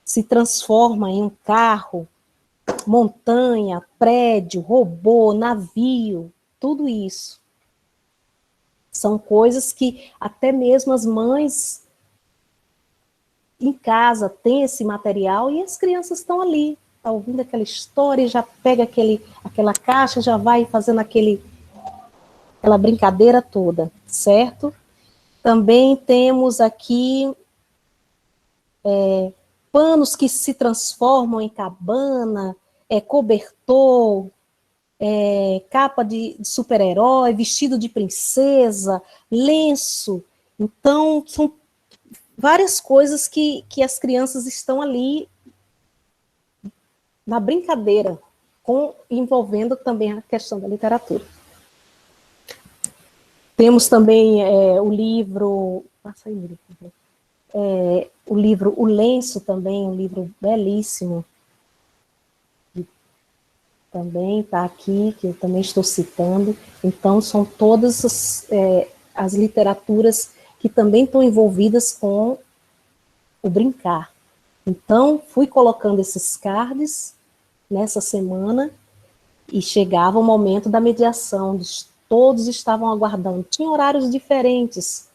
Se transforma em um carro, montanha, prédio, robô, navio, tudo isso. São coisas que até mesmo as mães em casa têm esse material e as crianças estão ali, tá ouvindo aquela história e já pega aquela caixa, já vai fazendo aquela brincadeira toda, certo? Também temos aqui panos que se transformam em cabana, cobertor, capa de super-herói, vestido de princesa, lenço. Então, são várias coisas que as crianças estão ali na brincadeira, envolvendo também a questão da literatura. Temos também o livro... Passa aí, o livro O Lenço também, um livro belíssimo. Também está aqui, que eu também estou citando. Então, são todas as literaturas que também estão envolvidas com o brincar. Então, fui colocando esses cards nessa semana e chegava o momento da mediação, todos estavam aguardando. Tinha horários diferentes,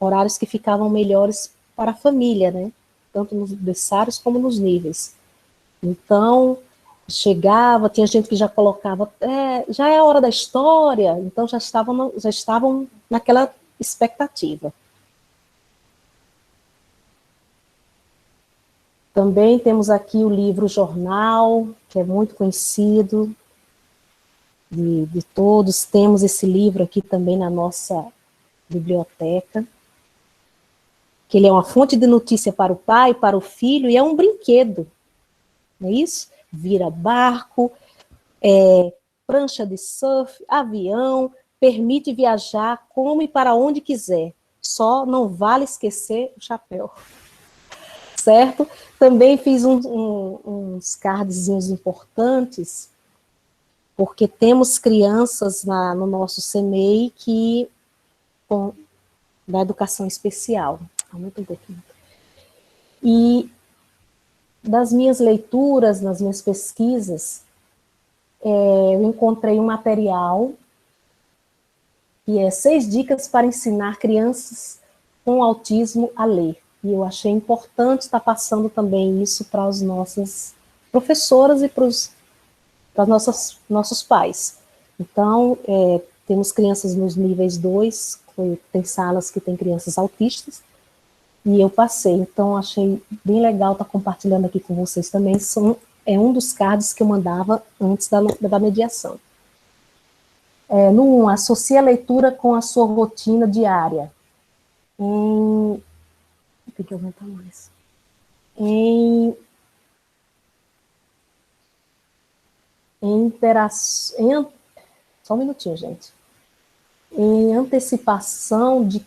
horários que ficavam melhores para a família, né? Tanto nos berçários como nos níveis. Então, chegava, tinha gente que já colocava, já é a hora da história, então já estavam naquela expectativa. Também temos aqui o livro Jornal, que é muito conhecido de todos. Temos esse livro aqui também na nossa biblioteca, que ele é uma fonte de notícia para o pai, para o filho, e é um brinquedo, não é isso? Vira barco, prancha de surf, avião, permite viajar como e para onde quiser. Só não vale esquecer o chapéu. Certo? Também fiz uns cardzinhos importantes, porque temos crianças no nosso CEMEI da educação especial. Aumenta um pouquinho. E das minhas leituras, nas minhas pesquisas, eu encontrei um material que é 6 dicas para ensinar crianças com autismo a ler. E eu achei importante estar passando também isso para as nossas professoras e para os nossos pais. Então, temos crianças nos níveis 2, tem salas que tem crianças autistas, e eu passei. Então, achei bem legal estar compartilhando aqui com vocês também. É um dos cards que eu mandava antes da mediação. No 1, associe a leitura com a sua rotina diária. Tem que aumentar mais. Só um minutinho, gente. Em antecipação de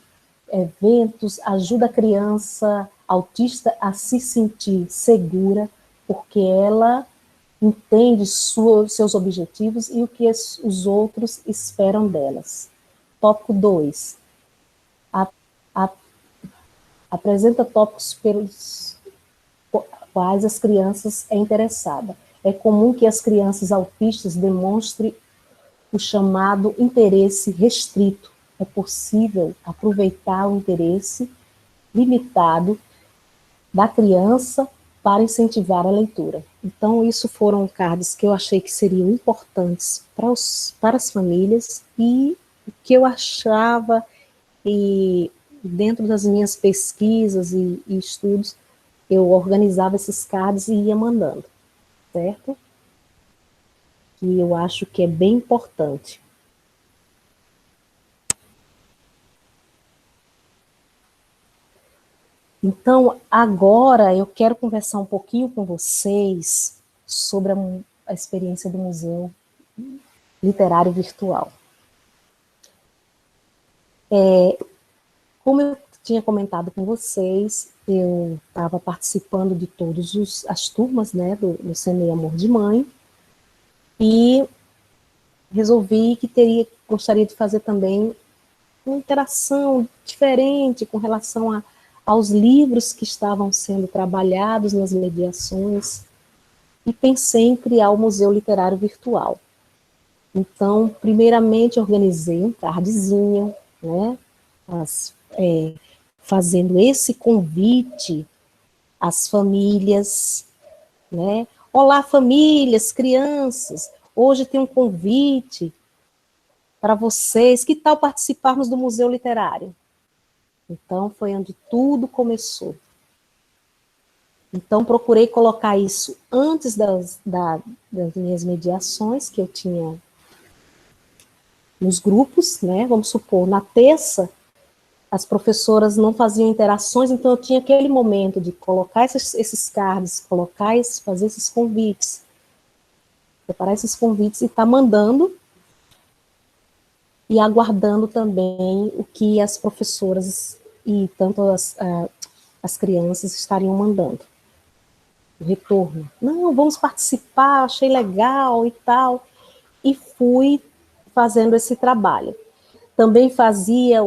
eventos, ajuda a criança autista a se sentir segura, porque ela entende seus objetivos e o que os outros esperam delas. Tópico 2. a, apresenta tópicos pelos quais as crianças é interessada. É comum que as crianças autistas demonstrem o chamado interesse restrito. É possível aproveitar o interesse limitado da criança para incentivar a leitura. Então, isso foram cards que eu achei que seriam importantes para as famílias e que eu achava, e dentro das minhas pesquisas e estudos, eu organizava esses cards e ia mandando, certo? Que eu acho que é bem importante. Então, agora eu quero conversar um pouquinho com vocês sobre a experiência do Museu Literário Virtual. Como eu tinha comentado com vocês, eu estava participando de todas as turmas, né, do CNE Amor de Mãe, e resolvi que gostaria de fazer também uma interação diferente com relação aos livros que estavam sendo trabalhados nas mediações, e pensei em criar o Museu Literário Virtual. Então, primeiramente, organizei um cardzinho, né, fazendo esse convite às famílias, né? Olá, famílias, crianças, hoje tem um convite para vocês, que tal participarmos do Museu Literário? Então, foi onde tudo começou. Então, procurei colocar isso antes das minhas mediações, que eu tinha nos grupos, né? Vamos supor, na terça, as professoras não faziam interações, então eu tinha aquele momento de colocar esses cards, fazer esses convites, preparar esses convites e estar mandando e aguardando também o que as professoras e tanto as crianças estariam mandando. O retorno. Não, vamos participar, achei legal e tal. E fui fazendo esse trabalho. Também fazia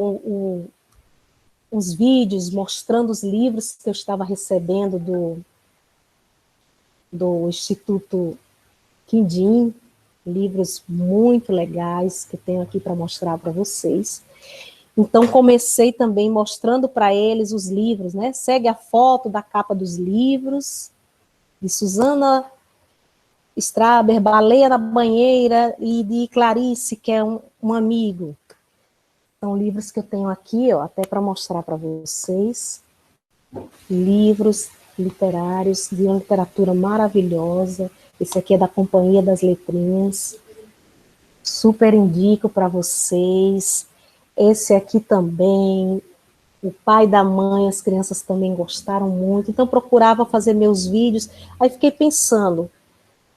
uns vídeos mostrando os livros que eu estava recebendo do Instituto Quindim, livros muito legais que eu tenho aqui para mostrar para vocês. Então, comecei também mostrando para eles os livros, né? Segue a foto da capa dos livros, de Susana Straber, Baleia na Banheira, e de Clarice, que é um amigo. São livros que eu tenho aqui, ó, até para mostrar para vocês. Livros literários de uma literatura maravilhosa. Esse aqui é da Companhia das Letrinhas. Super indico para vocês. Esse aqui também, O Pai da Mãe, as crianças também gostaram muito. Então, procurava fazer meus vídeos. Aí fiquei pensando,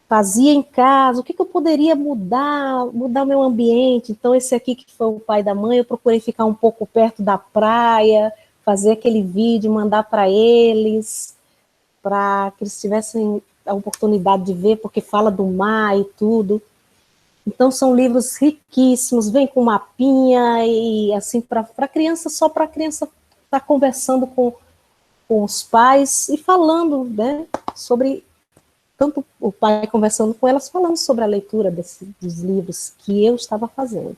fazia em casa, o que eu poderia mudar o meu ambiente. Então, esse aqui que foi O Pai da Mãe, eu procurei ficar um pouco perto da praia, fazer aquele vídeo, mandar para eles, para que eles tivessem a oportunidade de ver, porque fala do mar e tudo. Então, são livros riquíssimos, vem com mapinha, e assim, para criança, só para a criança estar conversando com os pais e falando, né, sobre, tanto o pai conversando com elas, falando sobre a leitura dos livros que eu estava fazendo.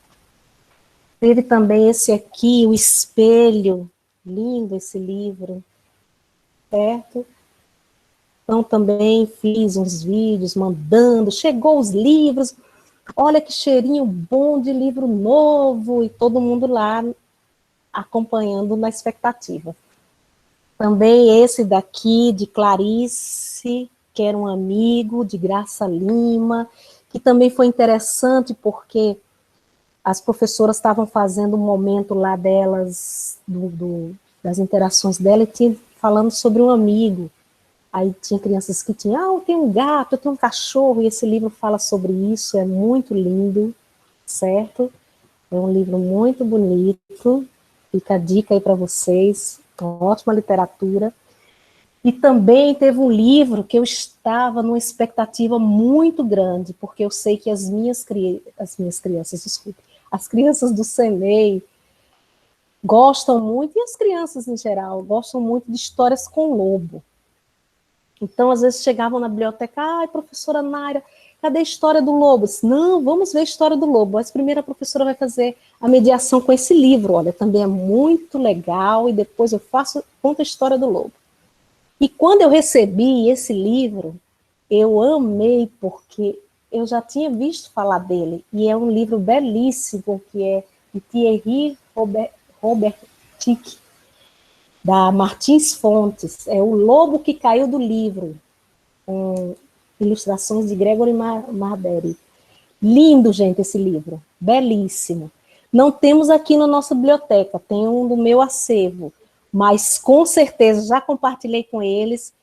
Teve também esse aqui, O Espelho, lindo esse livro, certo? Então, também fiz uns vídeos mandando, chegou os livros, olha que cheirinho bom de livro novo, e todo mundo lá acompanhando na expectativa. Também esse daqui, de Clarice, que era um amigo, de Graça Lima, que também foi interessante porque as professoras estavam fazendo um momento lá delas, das interações dela, e tinha falando sobre um amigo. Aí tinha crianças que tinham, eu tenho um gato, eu tenho um cachorro, e esse livro fala sobre isso, é muito lindo, certo? É um livro muito bonito, fica a dica aí para vocês, uma ótima literatura. E também teve um livro que eu estava numa expectativa muito grande, porque eu sei que as minhas crianças, desculpe, as crianças do CNEI gostam muito, e as crianças em geral, gostam muito de histórias com lobo. Então, às vezes, chegavam na biblioteca, ai, professora Naira, cadê a história do lobo? Disse, não, vamos ver a história do lobo. Mas primeiro a professora vai fazer a mediação com esse livro, olha, também é muito legal, e depois eu conto a história do lobo. E quando eu recebi esse livro, eu amei, porque eu já tinha visto falar dele, e é um livro belíssimo, que é de Thierry Robertic, da Martins Fontes, é O Lobo que Caiu do Livro, com ilustrações de Gregory Marderi. Lindo, gente, esse livro, belíssimo. Não temos aqui na nossa biblioteca, tem um do meu acervo, mas com certeza já compartilhei com eles,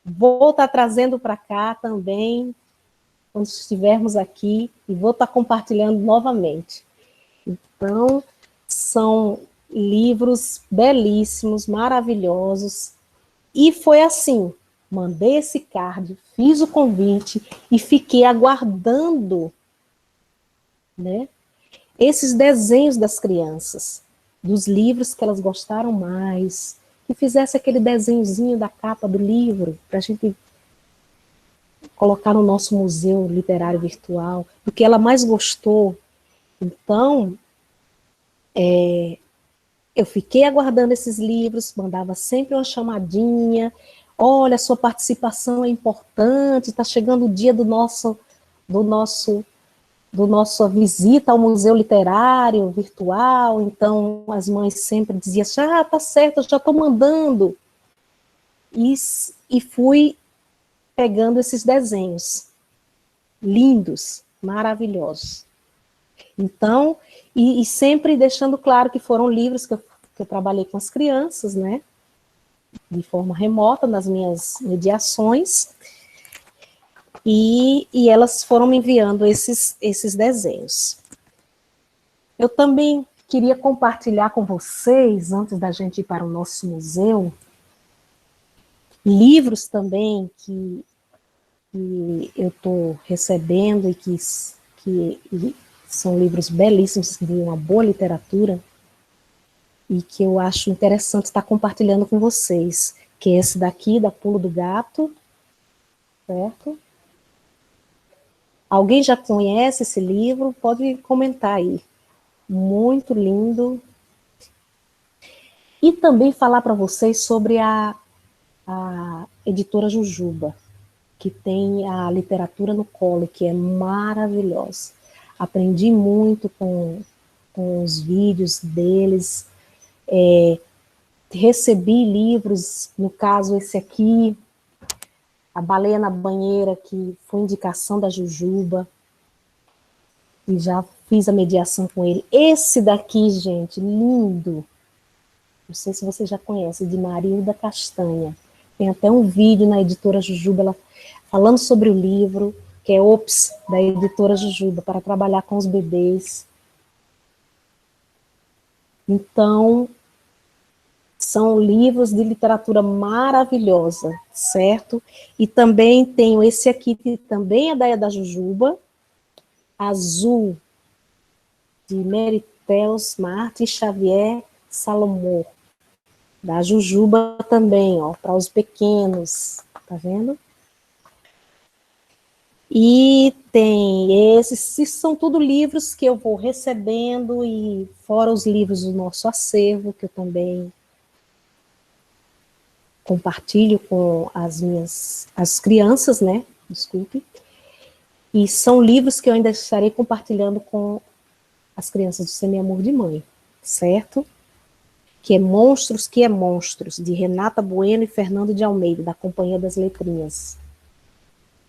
vou estar trazendo para cá também, quando estivermos aqui, e vou estar compartilhando novamente. Então, são livros belíssimos, maravilhosos, e foi assim, mandei esse card, fiz o convite e fiquei aguardando, né, esses desenhos das crianças, dos livros que elas gostaram mais, que fizesse aquele desenhozinho da capa do livro, para a gente colocar no nosso museu literário virtual, o que ela mais gostou. Então, eu fiquei aguardando esses livros, mandava sempre uma chamadinha, olha, sua participação é importante, está chegando o dia do nossa visita ao Museu Literário Virtual, então as mães sempre diziam, tá certo, eu já estou mandando. E fui pegando esses desenhos, lindos, maravilhosos. Então, e sempre deixando claro que foram livros que eu trabalhei com as crianças, né, de forma remota, nas minhas mediações, e elas foram me enviando esses desenhos. Eu também queria compartilhar com vocês, antes da gente ir para o nosso museu, livros também que eu estou recebendo e que são livros belíssimos, de uma boa literatura, e que eu acho interessante estar compartilhando com vocês, que é esse daqui, da Pulo do Gato, certo? Alguém já conhece esse livro? Pode comentar aí. Muito lindo. E também falar para vocês sobre a editora Jujuba, que tem a literatura no colo, que é maravilhosa. Aprendi muito com os vídeos deles, recebi livros, no caso esse aqui, A Baleia na Banheira, que foi indicação da Jujuba, e já fiz a mediação com ele. Esse daqui, gente, lindo, não sei se você já conhece, de Marilda Castanha. Tem até um vídeo na editora Jujuba, ela falando sobre o livro, que é Ops, da editora Jujuba, para trabalhar com os bebês. Então, são livros de literatura maravilhosa, certo? E também tenho esse aqui, que também é da Jujuba, Azul, de Meritels Martins Xavier Salomão, da Jujuba também, ó, para os pequenos, tá vendo? E tem esses são tudo livros que eu vou recebendo, e fora os livros do nosso acervo, que eu também compartilho com as crianças, né, desculpe, e são livros que eu ainda estarei compartilhando com as crianças do Semi-Amor de Mãe, certo? Que é Monstros, de Renata Bueno e Fernando de Almeida, da Companhia das Letrinhas.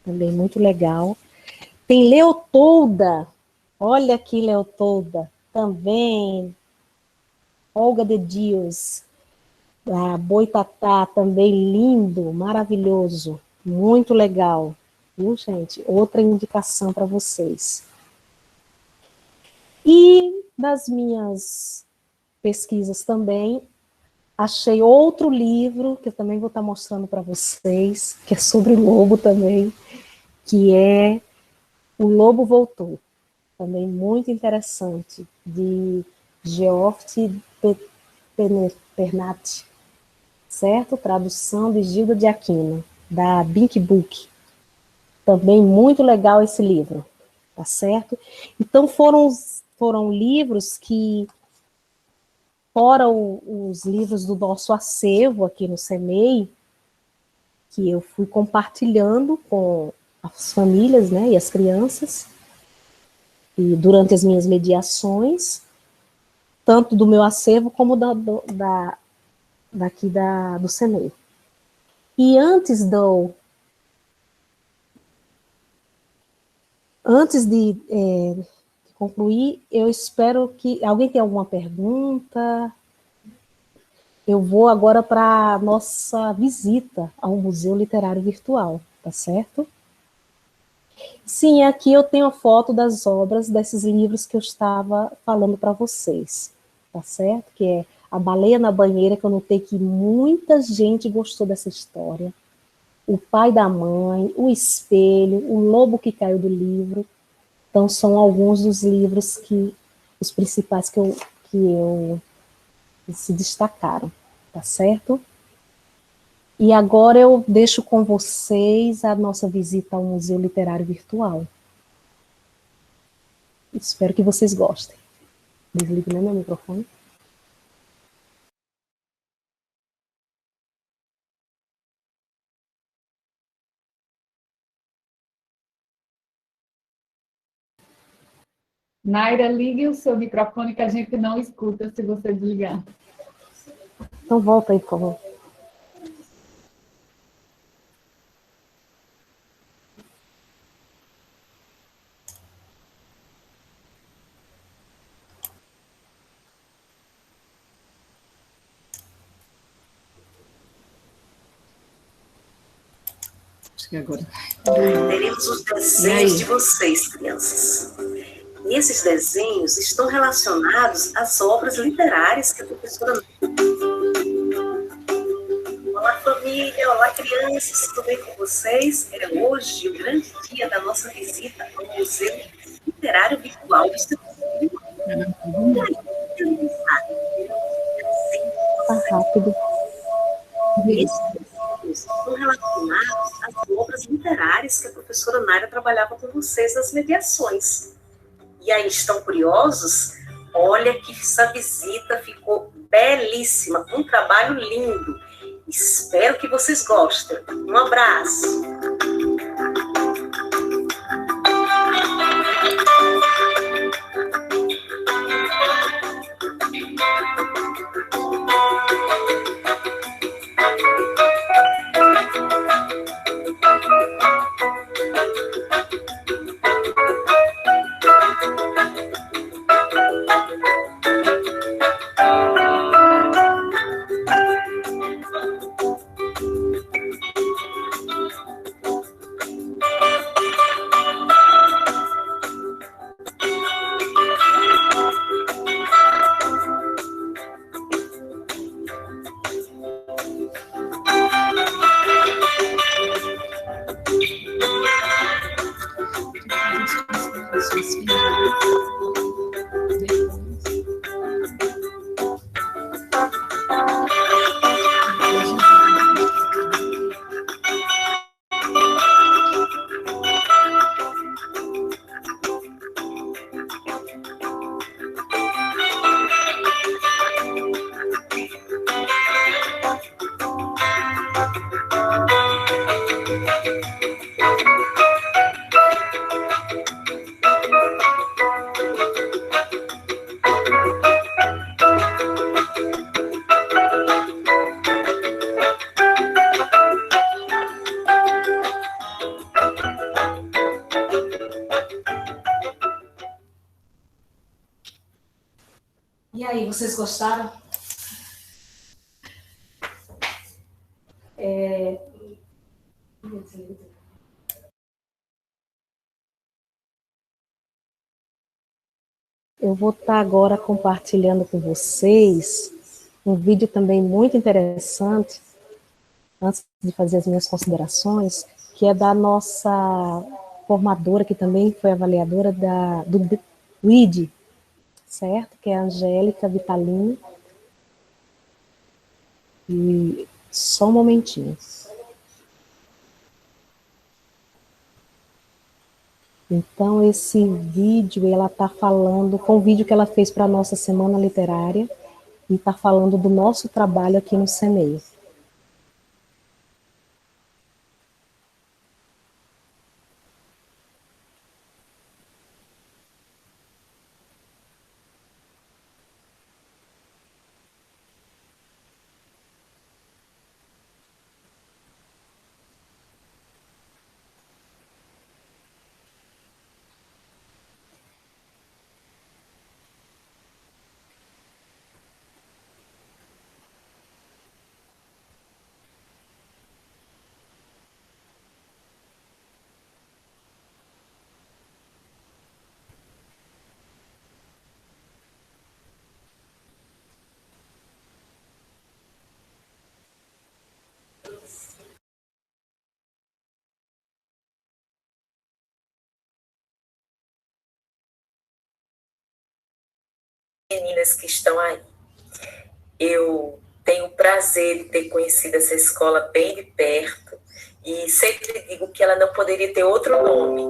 Também muito legal. Tem Leotolda, olha aqui Leotolda, também, Olga de Dias, a Boitatá, também lindo, maravilhoso, muito legal, viu, gente? Outra indicação para vocês. E das minhas pesquisas também, achei outro livro, que eu também vou estar mostrando para vocês, que é sobre o lobo também, que é O Lobo Voltou, também muito interessante, de Geoffrey Pernat, certo? Tradução de Gilda de Aquino, da Bink Book. Também muito legal esse livro, tá certo? Então foram livros que, fora os livros do nosso acervo aqui no CEMEI, que eu fui compartilhando com as famílias, né, e as crianças, e durante as minhas mediações, tanto do meu acervo como daqui do CEMEI. E antes de concluir, eu espero que... Alguém tem alguma pergunta? Eu vou agora para a nossa visita ao Museu Literário Virtual, tá certo? Sim, aqui eu tenho a foto das obras desses livros que eu estava falando para vocês, tá certo? Que é A Baleia na Banheira, que eu notei que muita gente gostou dessa história. O Pai da Mãe, O Espelho, O Lobo que Caiu do Livro. Então, são alguns dos livros os principais que se destacaram, tá certo? E agora eu deixo com vocês a nossa visita ao Museu Literário Virtual. Espero que vocês gostem. Desligue, né, meu microfone? Naira, ligue o seu microfone que a gente não escuta se você desligar. Então volta aí, por favor. Acho que agora. Teremos os desenhos de vocês, crianças. E esses desenhos estão relacionados às obras literárias que a professora... Olá, família! Olá, crianças! Tudo bem com vocês? É hoje o grande dia da nossa visita ao Museu Literário Virtual do seu filho. Tá rápido. Esses desenhos estão relacionados às obras literárias que a professora Naira trabalhava com vocês nas mediações. E aí, estão curiosos? Olha que essa visita ficou belíssima, um trabalho lindo. Espero que vocês gostem. Um abraço. E aí, vocês gostaram? Eu vou estar agora compartilhando com vocês um vídeo também muito interessante, antes de fazer as minhas considerações, que é da nossa formadora, que também foi avaliadora do WID, certo? Que é a Angélica Vitalini. E só um momentinho. Então, esse vídeo, ela está falando, foi um vídeo que ela fez para a nossa Semana Literária, e está falando do nosso trabalho aqui no CEMEI. Meninas que estão aí. Eu tenho o prazer de ter conhecido essa escola bem de perto e sempre digo que ela não poderia ter outro nome.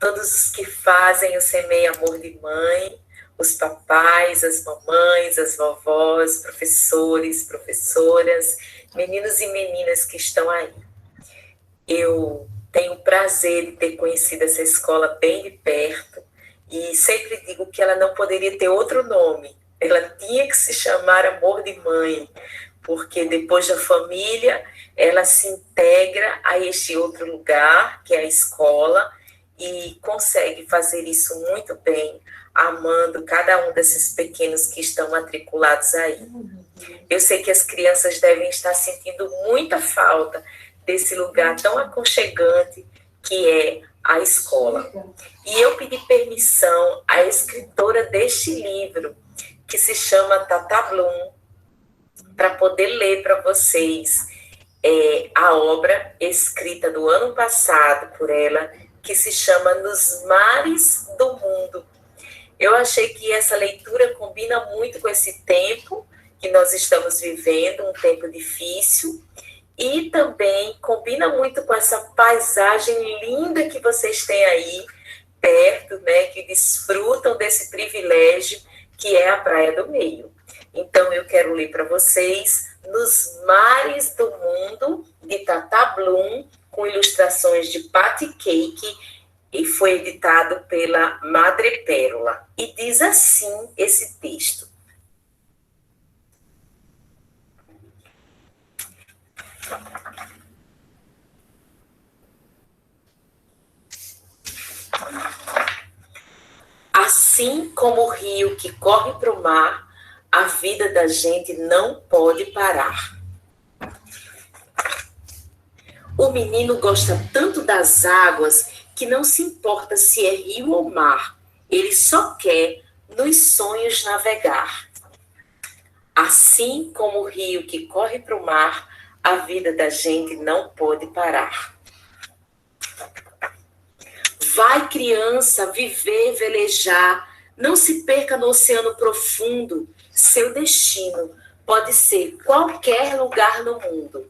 Todos os que fazem o CEMEI Amor de Mãe, os papais, as mamães, as vovós, professores, professoras, meninos e meninas que estão aí. Eu tenho o prazer de ter conhecido essa escola bem de perto e sempre digo que ela não poderia ter outro nome. Ela tinha que se chamar Amor de Mãe, porque depois da família, ela se integra a este outro lugar, que é a escola, e consegue fazer isso muito bem, amando cada um desses pequenos que estão matriculados aí. Eu sei que as crianças devem estar sentindo muita falta desse lugar tão aconchegante que é a escola. E eu pedi permissão à escritora deste livro, que se chama Tata Bloom, para poder ler para vocês a obra escrita do ano passado por ela, que se chama Nos Mares do Mundo. Eu achei que essa leitura combina muito com esse tempo que nós estamos vivendo, um tempo difícil, e também combina muito com essa paisagem linda que vocês têm aí perto, né, que desfrutam desse privilégio que é a Praia do Meio. Então, eu quero ler para vocês Nos Mares do Mundo, de Tata Bloom, com ilustrações de Patty Cake, e foi editado pela Madre Pérola. E diz assim esse texto. Assim como o rio que corre para o mar, a vida da gente não pode parar. O menino gosta tanto das águas que não se importa se é rio ou mar. Ele só quer, nos sonhos, navegar. Assim como o rio que corre para o mar, a vida da gente não pode parar. Vai, criança, viver, velejar. Não se perca no oceano profundo. Seu destino pode ser qualquer lugar no mundo.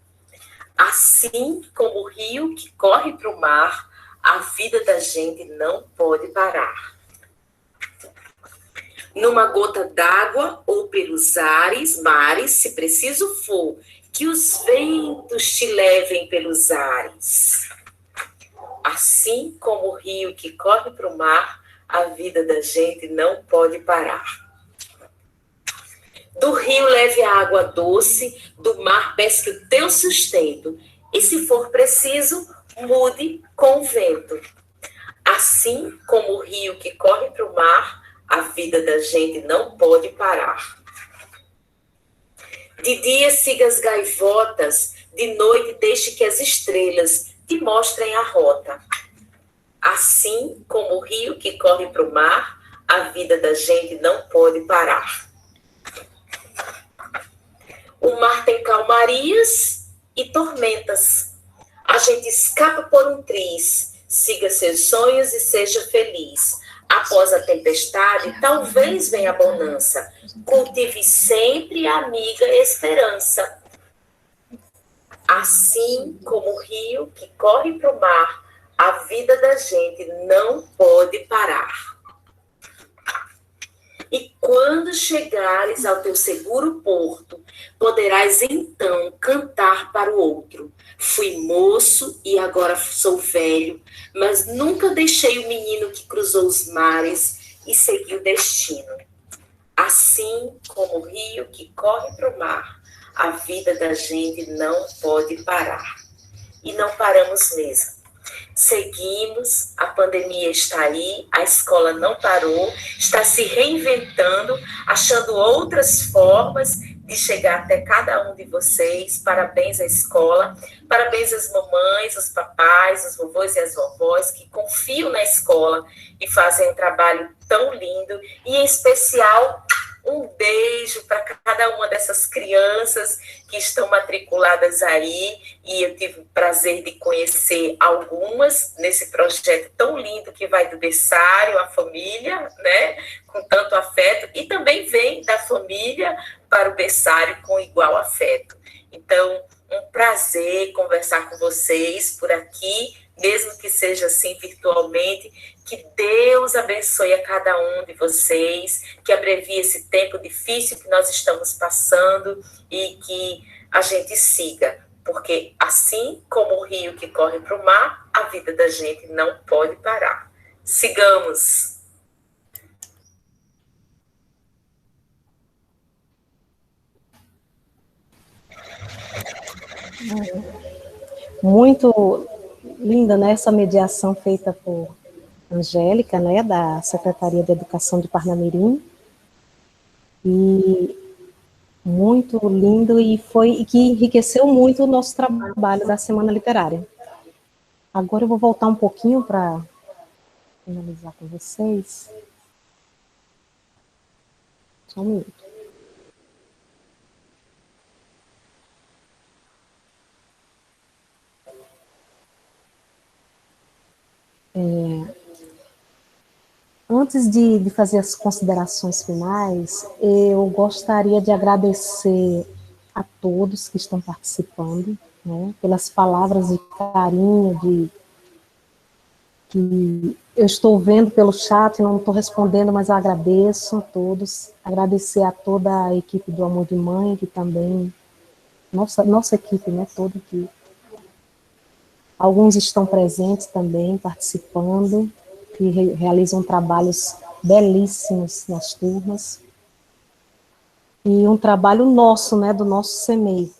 Assim como o rio que corre para o mar, a vida da gente não pode parar. Numa gota d'água ou pelos mares, se preciso for, que os ventos te levem pelos ares. Assim como o rio que corre para o mar, a vida da gente não pode parar. Do rio leve a água doce, do mar pesque o teu sustento, e se for preciso, mude com o vento. Assim como o rio que corre para o mar, a vida da gente não pode parar. De dia siga as gaivotas, de noite deixe que as estrelas te mostrem a rota. Assim como o rio que corre para o mar, a vida da gente não pode parar. O mar tem calmarias e tormentas. A gente escapa por um triz, siga seus sonhos e seja feliz. Após a tempestade, talvez venha a bonança. Cultive sempre, amiga, esperança. Assim como o rio que corre para o mar, a vida da gente não pode parar. E quando chegares ao teu seguro porto, poderás então cantar para o outro. Fui moço e agora sou velho, mas nunca deixei o menino que cruzou os mares e seguiu o destino. Assim como o rio que corre para o mar, a vida da gente não pode parar. E não paramos mesmo. Seguimos, a pandemia está aí, a escola não parou, está se reinventando, achando outras formas de chegar até cada um de vocês. Parabéns à escola, parabéns às mamães, aos papais, os vovôs e as vovós que confiam na escola e fazem um trabalho tão lindo. E, em especial, um beijo para cada uma dessas crianças que estão matriculadas aí, e eu tive o prazer de conhecer algumas nesse projeto tão lindo que vai do berçário à família, né, com tanto afeto, e também vem da família para o berçário com igual afeto. Então, um prazer conversar com vocês por aqui, mesmo que seja assim virtualmente. Que Deus abençoe a cada um de vocês, que abrevie esse tempo difícil que nós estamos passando e que a gente siga, porque assim como o rio que corre para o mar, a vida da gente não pode parar. Sigamos! Muito linda, né, essa mediação feita por Angélica, né, da Secretaria de Educação de Parnamirim, e muito lindo, e que enriqueceu muito o nosso trabalho da Semana Literária. Agora eu vou voltar um pouquinho para finalizar com vocês. Só um minuto. Antes de fazer as considerações finais, eu gostaria de agradecer a todos que estão participando, né, pelas palavras de carinho, que eu estou vendo pelo chat, não estou respondendo, mas eu agradeço a todos. Agradecer a toda a equipe do Amor de Mãe, que também, nossa equipe, né, toda aqui. Alguns estão presentes também, participando, que realizam trabalhos belíssimos nas turmas. E um trabalho nosso, né, do nosso CEMEI.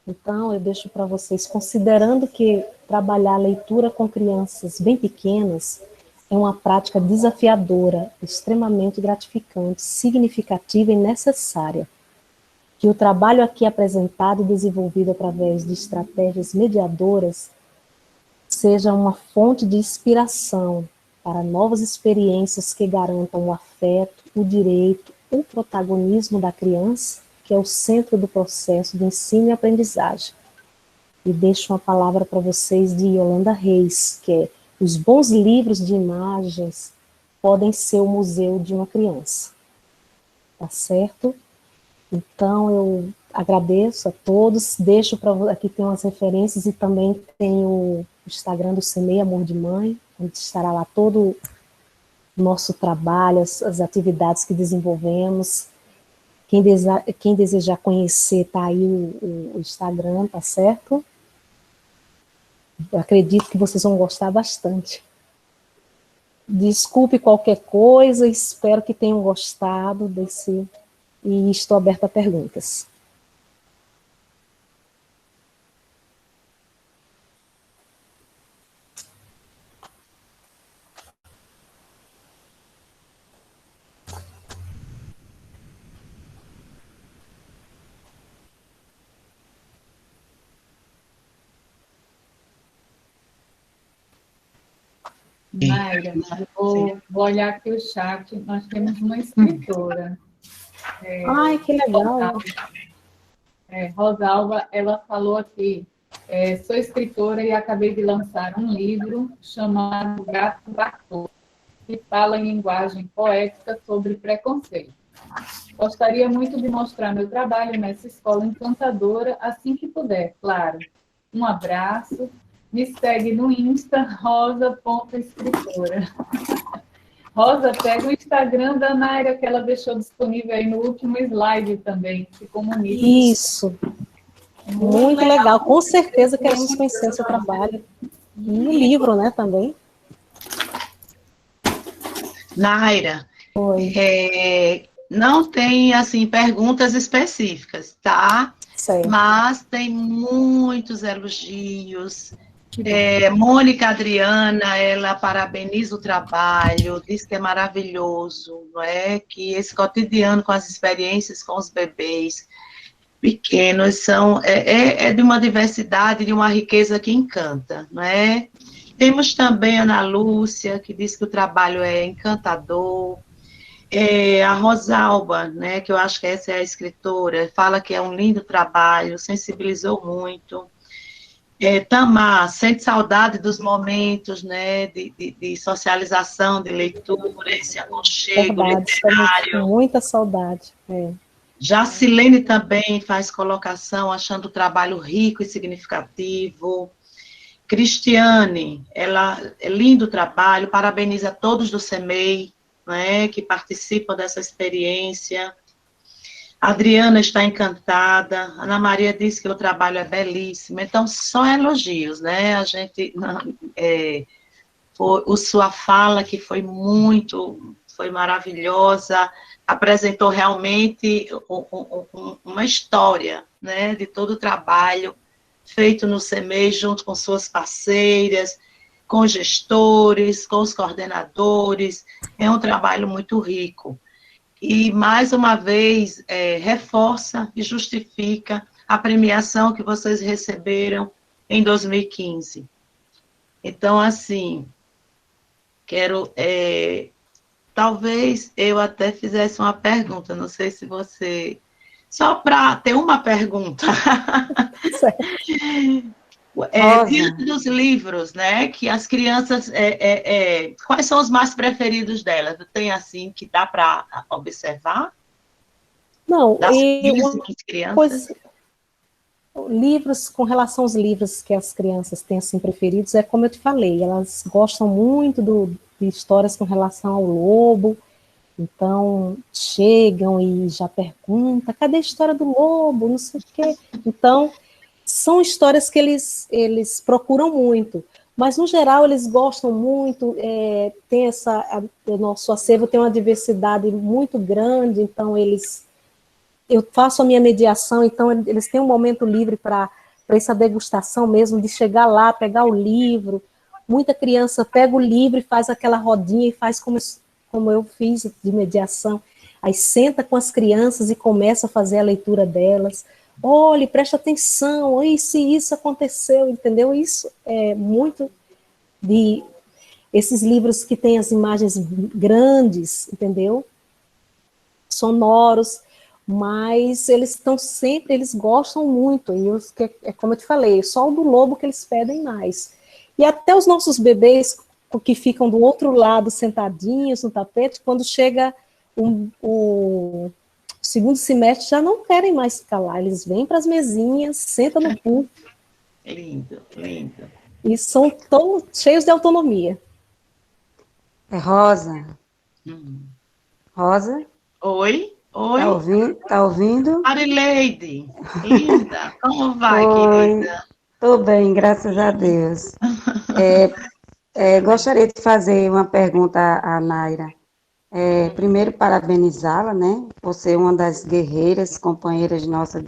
Então, eu deixo para vocês, considerando que trabalhar a leitura com crianças bem pequenas é uma prática desafiadora, extremamente gratificante, significativa e necessária, que o trabalho aqui apresentado e desenvolvido através de estratégias mediadoras seja uma fonte de inspiração para novas experiências que garantam o afeto, o direito, o protagonismo da criança, que é o centro do processo de ensino e aprendizagem. E deixo uma palavra para vocês de Yolanda Reis, que é: os bons livros de imagens podem ser o museu de uma criança. Tá certo? Então, eu agradeço a todos, deixo para aqui tem umas referências e também tem o Instagram do CEMEI Amor de Mãe, onde estará lá todo o nosso trabalho, as atividades que desenvolvemos. Quem desejar conhecer, tá aí o Instagram, tá certo? Eu acredito que vocês vão gostar bastante. Desculpe qualquer coisa, espero que tenham gostado desse... E estou aberta a perguntas. Mayra, vou olhar aqui o chat, nós temos uma escritora. Ai, que legal. Rosalba, ela falou aqui, sou escritora e acabei de lançar um livro chamado Gato Bartô. que fala em linguagem poética sobre preconceito. Gostaria muito de mostrar meu trabalho nessa escola encantadora assim que puder, claro. Um abraço. Me segue no Insta, rosa.escritora. Rosa, pega o Instagram da Naira, que ela deixou disponível aí no último slide também. Se comunica. Isso. Muito legal. Com certeza queremos conhecer o seu trabalho. E o livro, né, também. Naira, Oi. não tem, assim, perguntas específicas, tá? Certo. Mas tem muitos elogios. Mônica Adriana, ela parabeniza o trabalho, diz que é maravilhoso, não é? Que esse cotidiano com as experiências com os bebês pequenos é de uma diversidade, de uma riqueza que encanta, não é? Temos também a Ana Lúcia, que diz que o trabalho é encantador. A Rosalba, né, que eu acho que essa é a escritora, fala que é um lindo trabalho, sensibilizou muito. Tamar, sente saudade dos momentos, né, de socialização, de leitura, esse aconchego literário. Com muita saudade. Jacilene também faz colocação, achando o trabalho rico e significativo. Cristiane, ela é lindo o trabalho, parabeniza todos do CEMEI, né, que participam dessa experiência. Adriana está encantada. Ana Maria disse que o trabalho é belíssimo. Então, só elogios, né? A gente, sua fala que foi maravilhosa, apresentou realmente uma história, né, de todo o trabalho feito no CEMEI, junto com suas parceiras, com gestores, com os coordenadores. É um trabalho muito rico. E, mais uma vez, reforça e justifica a premiação que vocês receberam em 2015. Então, assim, quero... talvez eu até fizesse uma pergunta, não sei se você... Só para ter uma pergunta. Diante dos livros, né, que as crianças, quais são os mais preferidos delas? Tem assim que dá para observar? Não, das crianças? Livros, com relação aos livros que as crianças têm assim preferidos, é como eu te falei, elas gostam muito de histórias com relação ao lobo. Então, chegam e já perguntam, cadê a história do lobo, não sei o quê. Então, são histórias que eles procuram muito, mas, no geral, eles gostam muito, tem o nosso acervo tem uma diversidade muito grande, então, eu faço a minha mediação, então, eles têm um momento livre para essa degustação mesmo, de chegar lá, pegar o livro. Muita criança pega o livro e faz aquela rodinha e faz como eu fiz de mediação, aí senta com as crianças e começa a fazer a leitura delas. Olhe, presta atenção, e se isso aconteceu, entendeu? Isso é muito esses livros que têm as imagens grandes, entendeu? Sonoros, mas eles gostam muito, e como eu te falei, só o do lobo que eles pedem mais. E até os nossos bebês que ficam do outro lado, sentadinhos no tapete, quando chega o segundo semestre, já não querem mais ficar lá, eles vêm para as mesinhas, sentam no púlpito. Lindo, lindo. E são tão cheios de autonomia. Rosa. Rosa? Oi? Tá ouvindo? Marileide, linda, como vai, querida? Tô bem, graças a Deus. Gostaria de fazer uma pergunta à Naira. Primeiro, parabenizá-la, né, por ser uma das guerreiras, companheiras nossas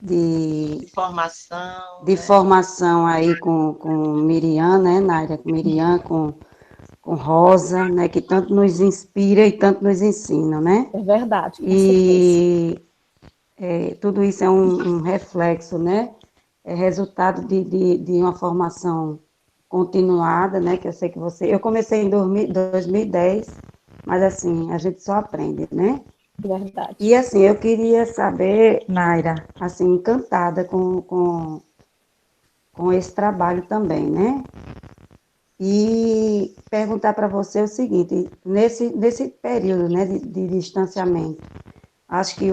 de formação. De formação aí com Miriam, né, Naira? Com Miriam, com Rosa, né, que tanto nos inspira e tanto nos ensina, né? É verdade. E tudo isso é um reflexo, né? É resultado de uma formação continuada, né? Que eu sei que eu comecei em 2010, mas assim, a gente só aprende, né? Verdade. E assim, eu queria saber, Naira, assim, encantada com esse trabalho também, né? e perguntar para você o seguinte, nesse período, né, de distanciamento, acho que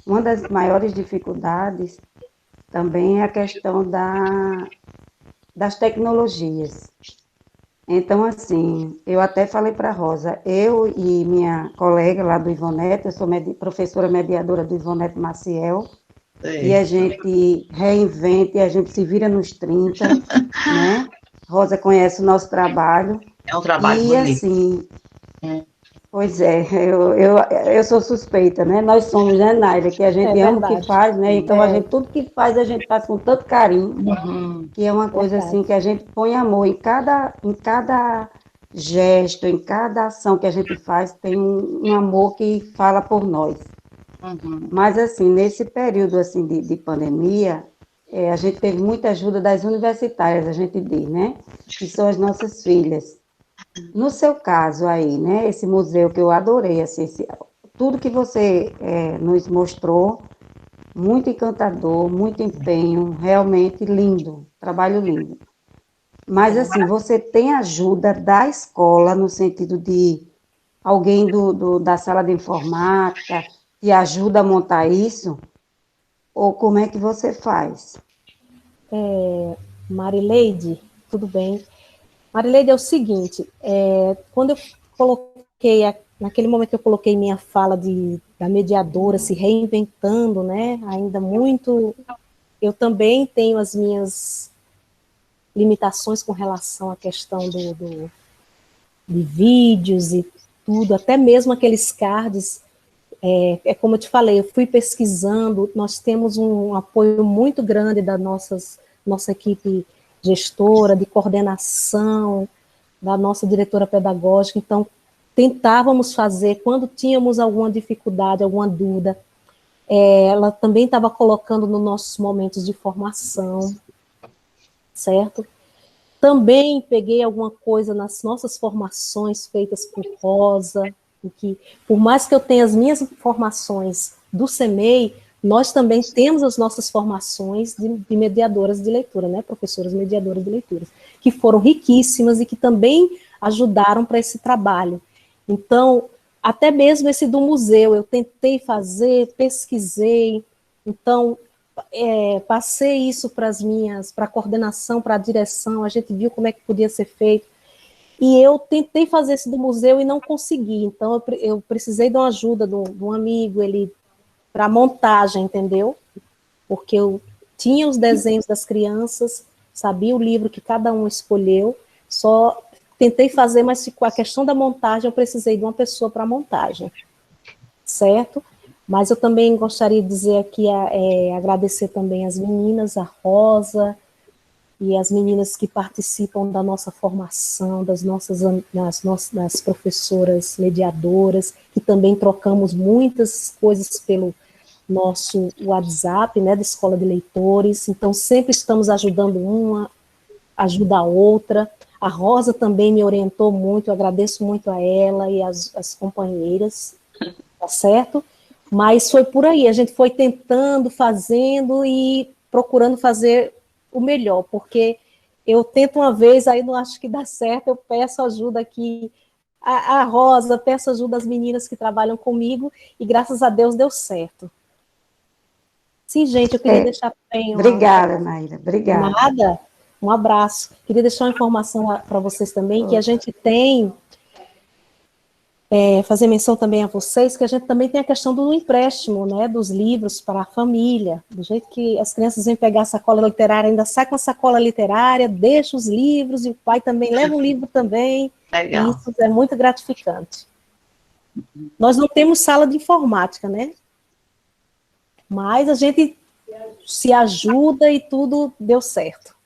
uma das maiores dificuldades também é a questão das tecnologias. Então, assim, eu até falei para a Rosa, eu e minha colega lá do Ivonete, eu sou professora mediadora do Ivonete Maciel, e a gente reinventa, e a gente se vira nos 30, né? Rosa conhece o nosso trabalho. É um trabalho e, bonito. Assim, pois é, eu sou suspeita, né? Nós somos, né, Naira, que a gente ama o que faz, né? Então, tudo que faz, a gente faz com tanto carinho, que é uma coisa assim, que a gente põe amor em cada gesto, em cada ação que a gente faz, tem um amor que fala por nós. Mas, assim, nesse período, assim, de pandemia, a gente teve muita ajuda das universitárias, a gente diz, né? Que são as nossas filhas. No seu caso aí, né, esse museu que eu adorei, assim, tudo que você nos mostrou, muito encantador, muito empenho, realmente lindo, trabalho lindo. Mas, assim, você tem ajuda da escola, no sentido de alguém da sala de informática te ajuda a montar isso? Ou como é que você faz? Marileide, tudo bem? Marileide, é o seguinte, quando eu coloquei, naquele momento que eu coloquei minha fala da mediadora se reinventando, né, ainda muito, eu também tenho as minhas limitações com relação à questão de vídeos e tudo, até mesmo aqueles cards, como eu te falei, eu fui pesquisando, nós temos um apoio muito grande da nossa equipe gestora, de coordenação, da nossa diretora pedagógica, então tentávamos fazer, quando tínhamos alguma dificuldade, alguma dúvida, ela também estava colocando nos nossos momentos de formação, certo? Também peguei alguma coisa nas nossas formações feitas por Rosa, que, por mais que eu tenha as minhas formações do CEMEI, nós também temos as nossas formações de mediadoras de leitura, né, professoras mediadoras de leitura, que foram riquíssimas e que também ajudaram para esse trabalho. Então, até mesmo esse do museu, eu tentei fazer, pesquisei, então, passei isso para a coordenação, para a direção, a gente viu como é que podia ser feito, e eu tentei fazer esse do museu e não consegui, então eu precisei de uma ajuda de um amigo, ele para montagem, entendeu? Porque eu tinha os desenhos das crianças, sabia o livro que cada um escolheu, só tentei fazer, mas ficou a questão da montagem, eu precisei de uma pessoa para montagem, certo? Mas eu também gostaria de dizer aqui, agradecer também as meninas, a Rosa, e as meninas que participam da nossa formação, das professoras mediadoras, que também trocamos muitas coisas pelo nosso WhatsApp, né, da Escola de Leitores, então sempre estamos ajudando uma, ajuda a outra. A Rosa também me orientou muito, eu agradeço muito a ela e as companheiras, tá certo? Mas foi por aí, a gente foi tentando, fazendo e procurando fazer o melhor, porque eu tento uma vez, aí não acho que dá certo, eu peço ajuda aqui a Rosa, peço ajuda às meninas que trabalham comigo, e graças a Deus deu certo. Sim, gente, eu queria deixar bem... Obrigada, Naira, obrigada. Nada, um abraço. Queria deixar uma informação para vocês também, que a gente tem... fazer menção também a vocês, que a gente também tem a questão do empréstimo, né, dos livros para a família, do jeito que as crianças vêm pegar a sacola literária, ainda sai com a sacola literária, deixa os livros, e o pai também leva um livro também, Legal. E isso é muito gratificante. Nós não temos sala de informática, né, mas a gente se ajuda e tudo deu certo.